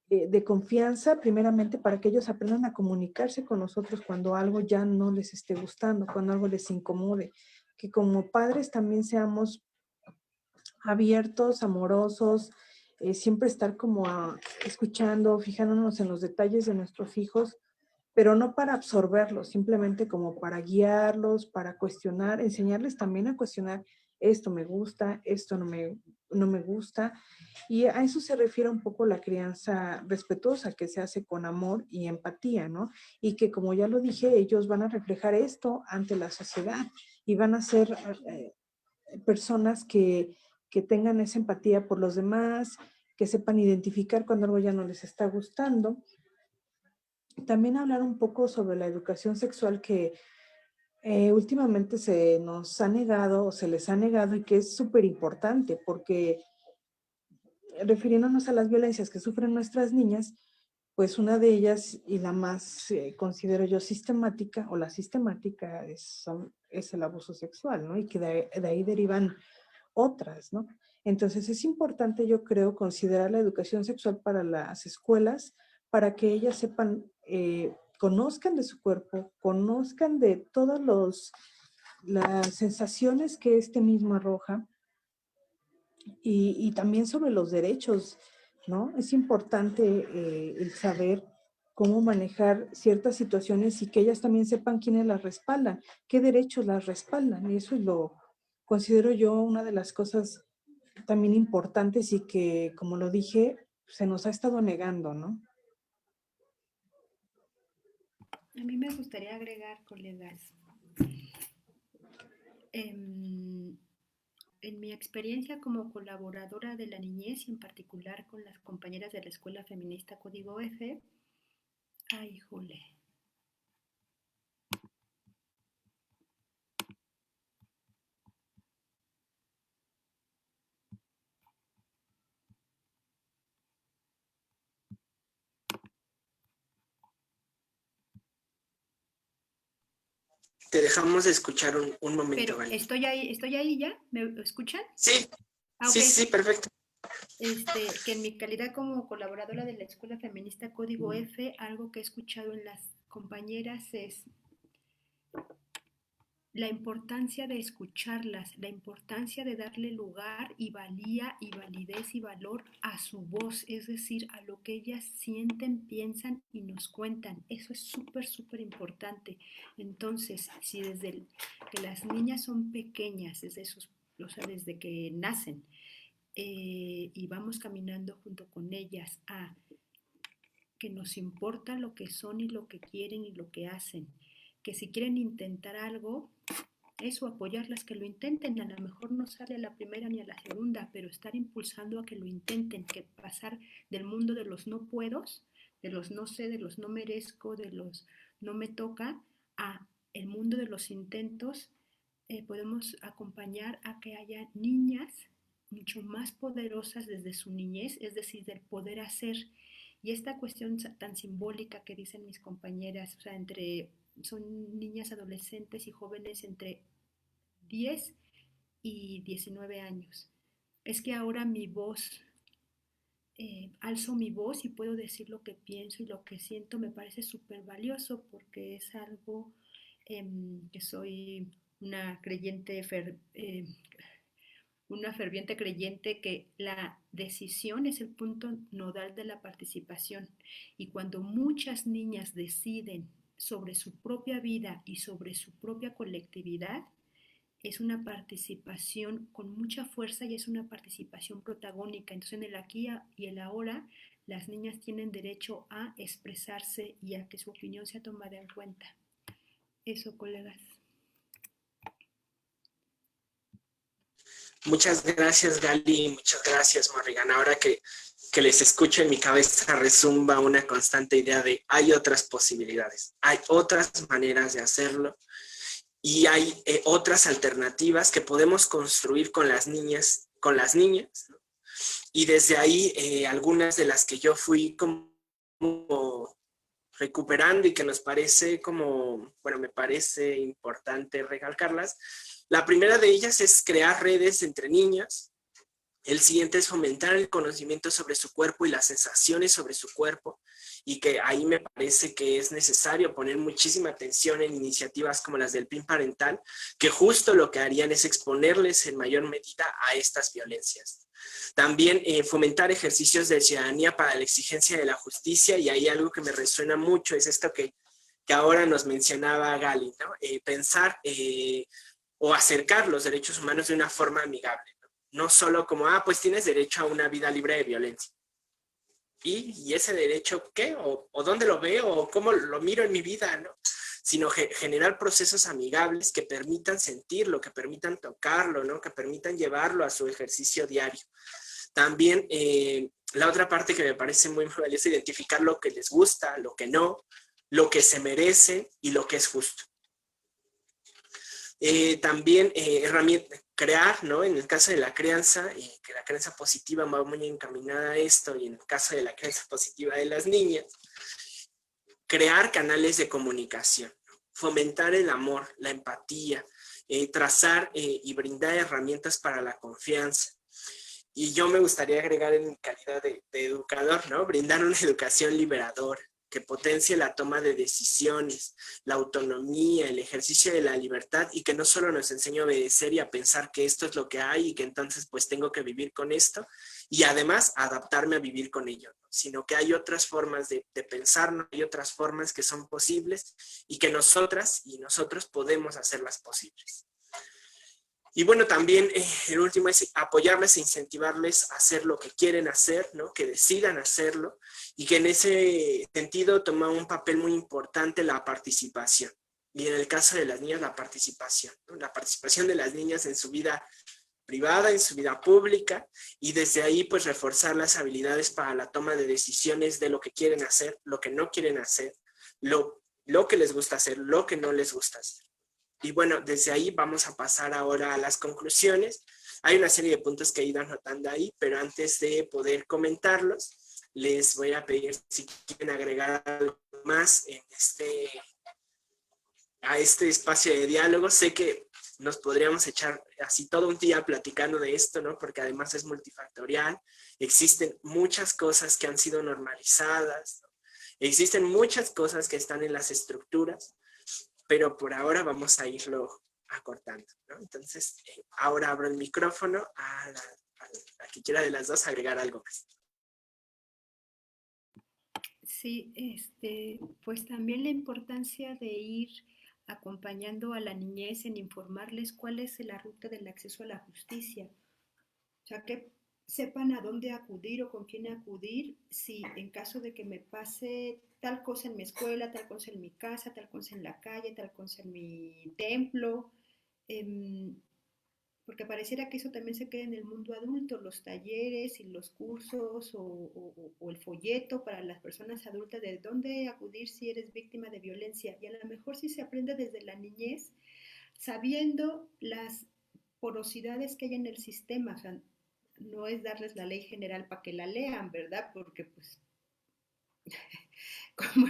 de confianza, primeramente, para que ellos aprendan a comunicarse con nosotros cuando algo ya no les esté gustando, cuando algo les incomode, que como padres también seamos abiertos, amorosos, siempre estar como escuchando, fijándonos en los detalles de nuestros hijos, pero no para absorberlos, simplemente como para guiarlos, para cuestionar, enseñarles también a cuestionar, esto me gusta, esto no me gusta, y a eso se refiere un poco la crianza respetuosa que se hace con amor y empatía, ¿no? Y que como ya lo dije, ellos van a reflejar esto ante la sociedad y van a ser personas que tengan esa empatía por los demás, que sepan identificar cuando algo ya no les está gustando. También hablar un poco sobre la educación sexual que últimamente se nos ha negado o se les ha negado y que es súper importante porque refiriéndonos a las violencias que sufren nuestras niñas, pues una de ellas y la más considero yo sistemática o la sistemática es el abuso sexual, ¿no? Y que de ahí derivan otras, ¿no? Entonces es importante, yo creo, considerar la educación sexual para las escuelas, para que ellas sepan, conozcan de su cuerpo, conozcan de todas las sensaciones que este mismo arroja y también sobre los derechos, ¿no? Es importante el saber cómo manejar ciertas situaciones y que ellas también sepan quiénes las respaldan, qué derechos las respaldan. Y eso es lo, considero yo, una de las cosas también importantes y que, como lo dije, se nos ha estado negando, ¿no? A mí me gustaría agregar, colegas, em, en mi experiencia como colaboradora de la niñez y en particular con las compañeras de la Escuela Feminista Código F, ay, jole, Te dejamos de escuchar un momento, pero Gali. estoy ahí ya, ¿me escuchan? Sí, Ah, ok. sí, perfecto. Que en mi calidad como colaboradora de la Escuela Feminista Código F, algo que he escuchado en las compañeras es la importancia de escucharlas, la importancia de darle lugar y valía y validez y valor a su voz, es decir, a lo que ellas sienten, piensan y nos cuentan. Eso es súper, súper importante. Entonces, si que las niñas son pequeñas, o sea, desde que nacen, y vamos caminando junto con ellas a que nos importa lo que son y lo que quieren y lo que hacen, que si quieren intentar algo, eso, apoyarlas que lo intenten, a lo mejor no sale a la primera ni a la segunda, pero estar impulsando a que lo intenten, que pasar del mundo de los no puedos, de los no sé, de los no merezco, de los no me toca, a el mundo de los intentos, podemos acompañar a que haya niñas mucho más poderosas desde su niñez, es decir, del poder hacer. Y esta cuestión tan simbólica que dicen mis compañeras, o sea, entre son niñas, adolescentes y jóvenes entre 10 y 19 años. Es que ahora alzo mi voz y puedo decir lo que pienso y lo que siento, me parece súper valioso porque es algo que soy una creyente, una ferviente creyente que la decisión es el punto nodal de la participación. Y cuando muchas niñas deciden sobre su propia vida y sobre su propia colectividad, es una participación con mucha fuerza y es una participación protagónica. Entonces, en el aquí y el ahora, las niñas tienen derecho a expresarse y a que su opinión sea tomada en cuenta. Eso, colegas. Muchas gracias, Gali, muchas gracias, Morrigan. Ahora que les escucho en mi cabeza resumba una constante idea de hay otras posibilidades, hay otras maneras de hacerlo y hay otras alternativas que podemos construir con las niñas, ¿no? Y desde ahí algunas de las que yo fui como recuperando y que nos parece como, bueno, me parece importante recalcarlas. La primera de ellas es crear redes entre niñas. El siguiente es fomentar el conocimiento sobre su cuerpo y las sensaciones sobre su cuerpo, y que ahí me parece que es necesario poner muchísima atención en iniciativas como las del PIN parental, que justo lo que harían es exponerles en mayor medida a estas violencias. También fomentar ejercicios de ciudadanía para la exigencia de la justicia, y ahí algo que me resuena mucho es esto que ahora nos mencionaba Gali, ¿no? Pensar o acercar los derechos humanos de una forma amigable. No solo como, pues tienes derecho a una vida libre de violencia. ¿Y ese derecho qué? ¿O dónde lo veo? ¿O cómo lo miro en mi vida? ¿No? Sino generar procesos amigables que permitan sentirlo, que permitan tocarlo, ¿no? Que permitan llevarlo a su ejercicio diario. También la otra parte que me parece muy valiosa es identificar lo que les gusta, lo que no, lo que se merecen y lo que es justo. También crear, ¿no? En el caso de la crianza, que la crianza positiva va muy encaminada a esto, y en el caso de la crianza positiva de las niñas, crear canales de comunicación, fomentar el amor, la empatía, trazar y brindar herramientas para la confianza. Y yo me gustaría agregar en mi calidad de educador, ¿no? Brindar una educación liberadora, que potencie la toma de decisiones, la autonomía, el ejercicio de la libertad, y que no solo nos enseñe a obedecer y a pensar que esto es lo que hay y que entonces pues tengo que vivir con esto y además adaptarme a vivir con ello, ¿no? Sino que hay otras formas de pensar, ¿no? Hay otras formas que son posibles y que nosotras y nosotros podemos hacerlas posibles. Y bueno, también el último es apoyarles e incentivarles a hacer lo que quieren hacer, ¿no? Que decidan hacerlo, y que en ese sentido toma un papel muy importante la participación. Y en el caso de las niñas, la participación, ¿no? La participación de las niñas en su vida privada, en su vida pública, y desde ahí pues reforzar las habilidades para la toma de decisiones de lo que quieren hacer, lo que no quieren hacer, lo que les gusta hacer, lo que no les gusta hacer. Y bueno, desde ahí vamos a pasar ahora a las conclusiones. Hay una serie de puntos que he ido anotando ahí, pero antes de poder comentarlos, les voy a pedir si quieren agregar algo más a este espacio de diálogo. Sé que nos podríamos echar así todo un día platicando de esto, ¿no? Porque además es multifactorial. Existen muchas cosas que han sido normalizadas, ¿no? Existen muchas cosas que están en las estructuras, pero por ahora vamos a irlo acortando, ¿no? Entonces, ahora abro el micrófono a la que quiera de las dos agregar algo más. Sí, pues también la importancia de ir acompañando a la niñez en informarles cuál es la ruta del acceso a la justicia. O sea, que sepan a dónde acudir o con quién acudir si en caso de que me pase tal cosa en mi escuela, tal cosa en mi casa, tal cosa en la calle, tal cosa en mi templo, eh, porque pareciera que eso también se queda en el mundo adulto, los talleres y los cursos o el folleto para las personas adultas de dónde acudir si eres víctima de violencia. Y a lo mejor sí se aprende desde la niñez, sabiendo las porosidades que hay en el sistema. O sea, no es darles la ley general para que la lean, ¿verdad? Porque pues cómo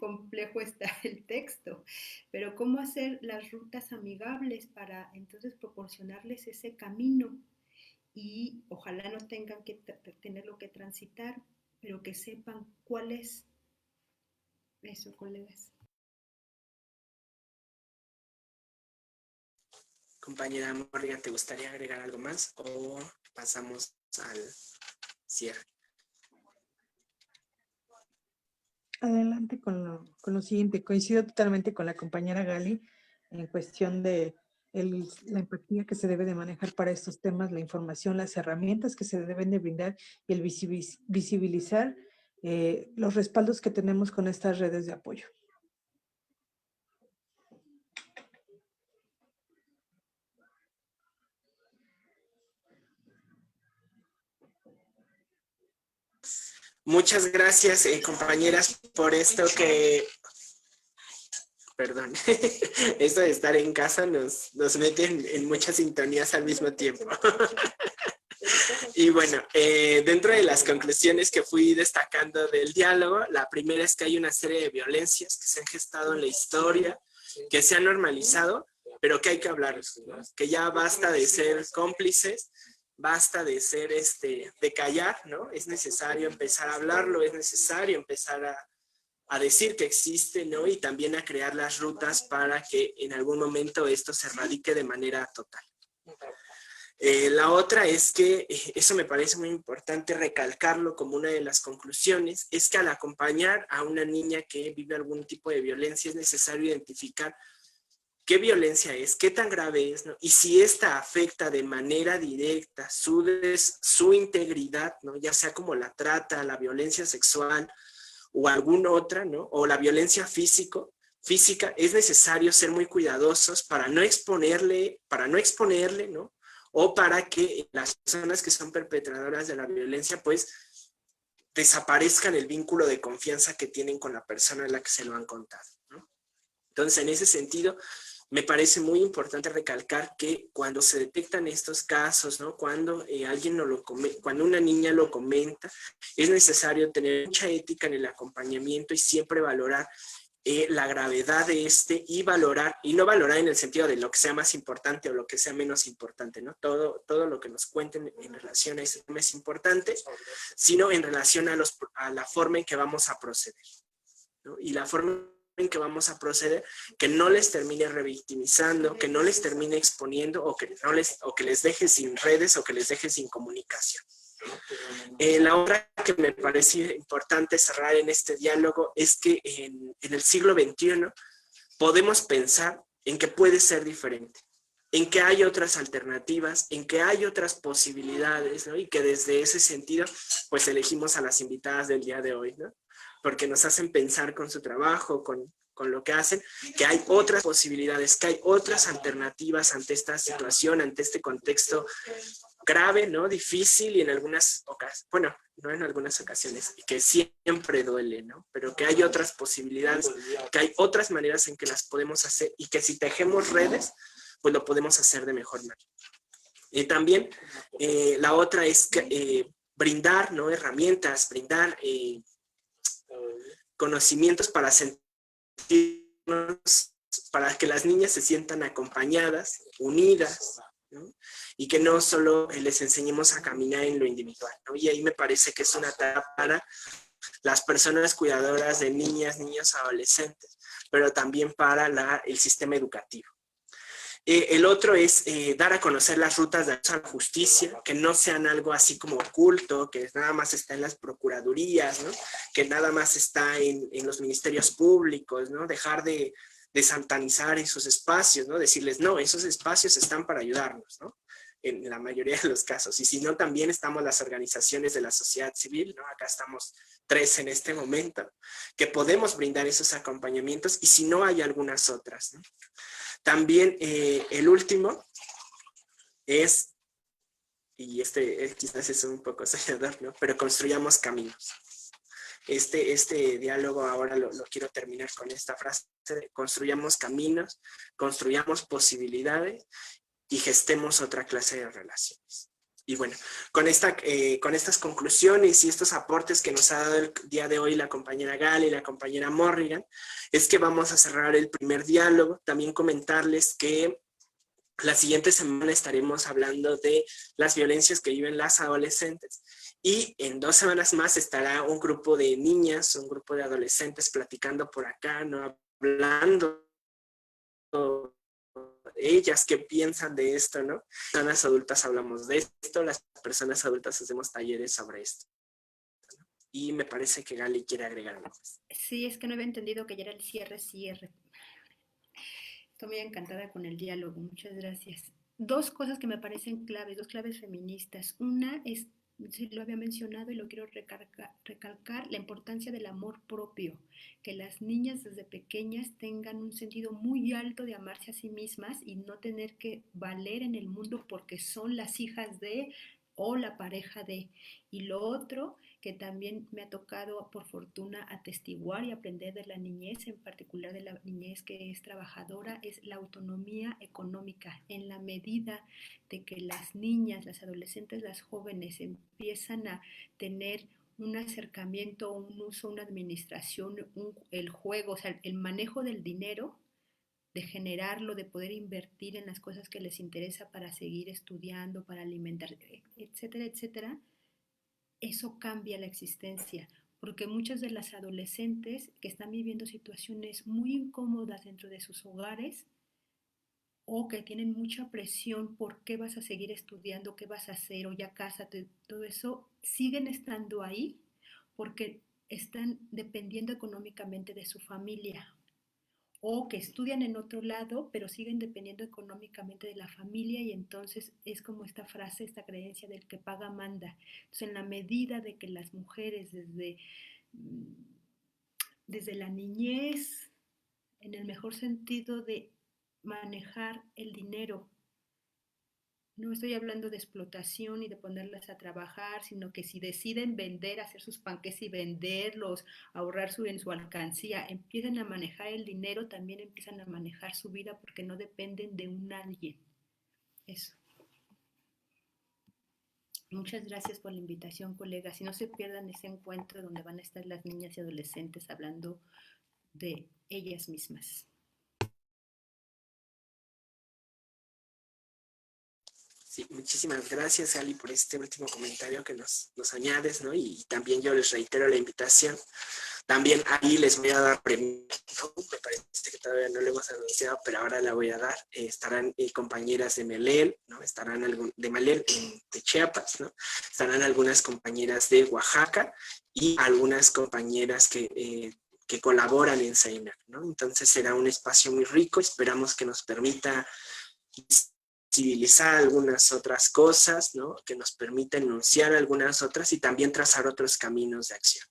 complejo está el texto, pero cómo hacer las rutas amigables para entonces proporcionarles ese camino y ojalá no tengan que tenerlo que transitar, pero que sepan cuál es eso, colegas. Compañera Morgan, ¿te gustaría agregar algo más o pasamos al cierre? Adelante con lo siguiente. Coincido totalmente con la compañera Gali en cuestión de la empatía que se debe de manejar para estos temas, la información, las herramientas que se deben de brindar y el visibilizar los respaldos que tenemos con estas redes de apoyo. Muchas gracias, compañeras, por esto que... Perdón, esto de estar en casa nos mete en muchas sintonías al mismo tiempo. Y bueno, dentro de las conclusiones que fui destacando del diálogo, la primera es que hay una serie de violencias que se han gestado en la historia, que se han normalizado, pero que hay que hablar, ¿no? Que ya basta de ser cómplices, basta de ser, de callar, ¿no? Es necesario empezar a hablarlo, es necesario empezar a decir que existe, ¿no? Y también a crear las rutas para que en algún momento esto se erradique de manera total. La otra es que, eso me parece muy importante recalcarlo como una de las conclusiones, es que al acompañar a una niña que vive algún tipo de violencia es necesario identificar qué violencia es, qué tan grave es, ¿no? Y si esta afecta de manera directa su integridad, ¿no? Ya sea como la trata, la violencia sexual o alguna otra, ¿no? O la violencia física, es necesario ser muy cuidadosos para no exponerle, ¿no? O para que las personas que son perpetradoras de la violencia, pues, desaparezcan el vínculo de confianza que tienen con la persona a la que se lo han contado, ¿no? Entonces, en ese sentido, me parece muy importante recalcar que cuando se detectan estos casos, ¿no? Cuando cuando una niña lo comenta, es necesario tener mucha ética en el acompañamiento y siempre valorar la gravedad de y valorar, y no valorar en el sentido de lo que sea más importante o lo que sea menos importante, ¿no? Todo lo que nos cuenten en relación a ese tema es importante, sino en relación a la forma en que vamos a proceder, ¿no? Y la forma en que vamos a proceder, que no les termine revictimizando, que no les termine exponiendo o que les deje sin redes o que les deje sin comunicación. La otra que me parece importante cerrar en este diálogo es que en el siglo XXI podemos pensar en que puede ser diferente, en que hay otras alternativas, en que hay otras posibilidades, ¿no? Y que desde ese sentido, pues elegimos a las invitadas del día de hoy, ¿no? Porque nos hacen pensar con su trabajo, con lo que hacen, que hay otras posibilidades, que hay otras alternativas ante esta situación, ante este contexto grave, ¿no? Difícil y en algunas ocasiones, bueno, no en algunas ocasiones, que siempre duele, ¿no? Pero que hay otras posibilidades, que hay otras maneras en que las podemos hacer y que si tejemos redes, pues lo podemos hacer de mejor manera. También la otra es que, brindar, ¿no? Herramientas, brindar conocimientos para sentirnos, para que las niñas se sientan acompañadas, unidas, ¿no? Y que no solo les enseñemos a caminar en lo individual, ¿no? Y ahí me parece que es una tarea para las personas cuidadoras de niñas, niños, adolescentes, pero también para el sistema educativo. El otro es dar a conocer las rutas de acceso a la justicia, que no sean algo así como oculto, que nada más está en las procuradurías, ¿no? Que nada más está en los ministerios públicos, ¿no? Dejar de satanizar esos espacios, ¿no? Decirles, no, esos espacios están para ayudarnos, ¿no? En la mayoría de los casos. Y si no, también estamos las organizaciones de la sociedad civil, ¿no? Acá estamos 3 en este momento, que podemos brindar esos acompañamientos y si no, hay algunas otras, ¿no? También el último es, y quizás es un poco soñador, ¿no? Pero construyamos caminos. Este diálogo ahora lo quiero terminar con esta frase: construyamos caminos, construyamos posibilidades y gestemos otra clase de relaciones. Y bueno, con estas conclusiones y estos aportes que nos ha dado el día de hoy la compañera Gali y la compañera Morrigan, es que vamos a cerrar el primer diálogo. También comentarles que la siguiente semana estaremos hablando de las violencias que viven las adolescentes. Y en 2 semanas más estará un grupo de niñas, un grupo de adolescentes platicando por acá, ¿no? Hablando ellas qué piensan de esto, ¿no? Las personas adultas hablamos de esto, las personas adultas hacemos talleres sobre esto. Y me parece que Gali quiere agregar algo más. Sí, es que no había entendido que ya era el cierre. Estoy muy encantada con el diálogo, muchas gracias. 2 cosas que me parecen claves, 2 claves feministas. Una es, sí lo había mencionado y lo quiero recalcar, la importancia del amor propio, que las niñas desde pequeñas tengan un sentido muy alto de amarse a sí mismas y no tener que valer en el mundo porque son las hijas de o la pareja de. Y lo otro que también me ha tocado por fortuna atestiguar y aprender de la niñez, en particular de la niñez que es trabajadora, es la autonomía económica. En la medida de que las niñas, las adolescentes, las jóvenes empiezan a tener un acercamiento, un uso, una administración, el juego, o sea, el manejo del dinero, de generarlo, de poder invertir en las cosas que les interesa para seguir estudiando, para alimentar, etcétera, etcétera, eso cambia la existencia, porque muchas de las adolescentes que están viviendo situaciones muy incómodas dentro de sus hogares o que tienen mucha presión por qué vas a seguir estudiando, qué vas a hacer o ya cásate, todo eso, siguen estando ahí porque están dependiendo económicamente de su familia o que estudian en otro lado, pero siguen dependiendo económicamente de la familia y entonces es como esta frase, esta creencia del que paga manda. Entonces, en la medida de que las mujeres desde la niñez, en el mejor sentido de manejar el dinero, no estoy hablando de explotación y de ponerlas a trabajar, sino que si deciden vender, hacer sus panques y venderlos, ahorrar en su alcancía, empiezan a manejar el dinero, también empiezan a manejar su vida porque no dependen de un alguien. Eso. Muchas gracias por la invitación, colegas. Y no se pierdan ese encuentro donde van a estar las niñas y adolescentes hablando de ellas mismas. Sí, muchísimas gracias, Ali, por este último comentario que nos añades, ¿no? Y también yo les reitero la invitación. También ahí les voy a dar premio, ¿no? Me parece que todavía no lo hemos anunciado, pero ahora la voy a dar. Estarán compañeras de Melel, ¿no? Estarán de Melel de Chiapas, ¿no? Estarán algunas compañeras de Oaxaca y algunas compañeras que colaboran en CEINAC, ¿no? Entonces será un espacio muy rico, esperamos que nos permita visibilizar algunas otras cosas, ¿no? Que nos permita enunciar algunas otras y también trazar otros caminos de acción.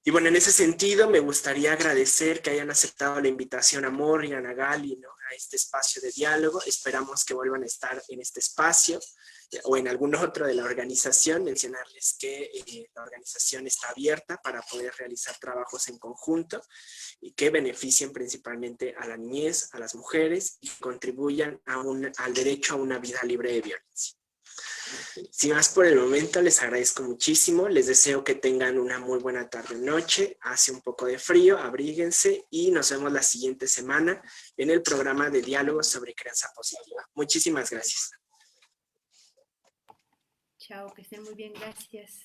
Y bueno, en ese sentido me gustaría agradecer que hayan aceptado la invitación a Morrigan, a Gali, ¿no? A este espacio de diálogo. Esperamos que vuelvan a estar en este espacio o en algún otro de la organización. Mencionarles que la organización está abierta para poder realizar trabajos en conjunto y que beneficien principalmente a la niñez, a las mujeres y contribuyan al derecho a una vida libre de violencia. Sin más por el momento, les agradezco muchísimo, les deseo que tengan una muy buena tarde-noche, hace un poco de frío, abríguense y nos vemos la siguiente semana en el programa de diálogo sobre crianza positiva. Muchísimas gracias. Chao, que estén muy bien, gracias.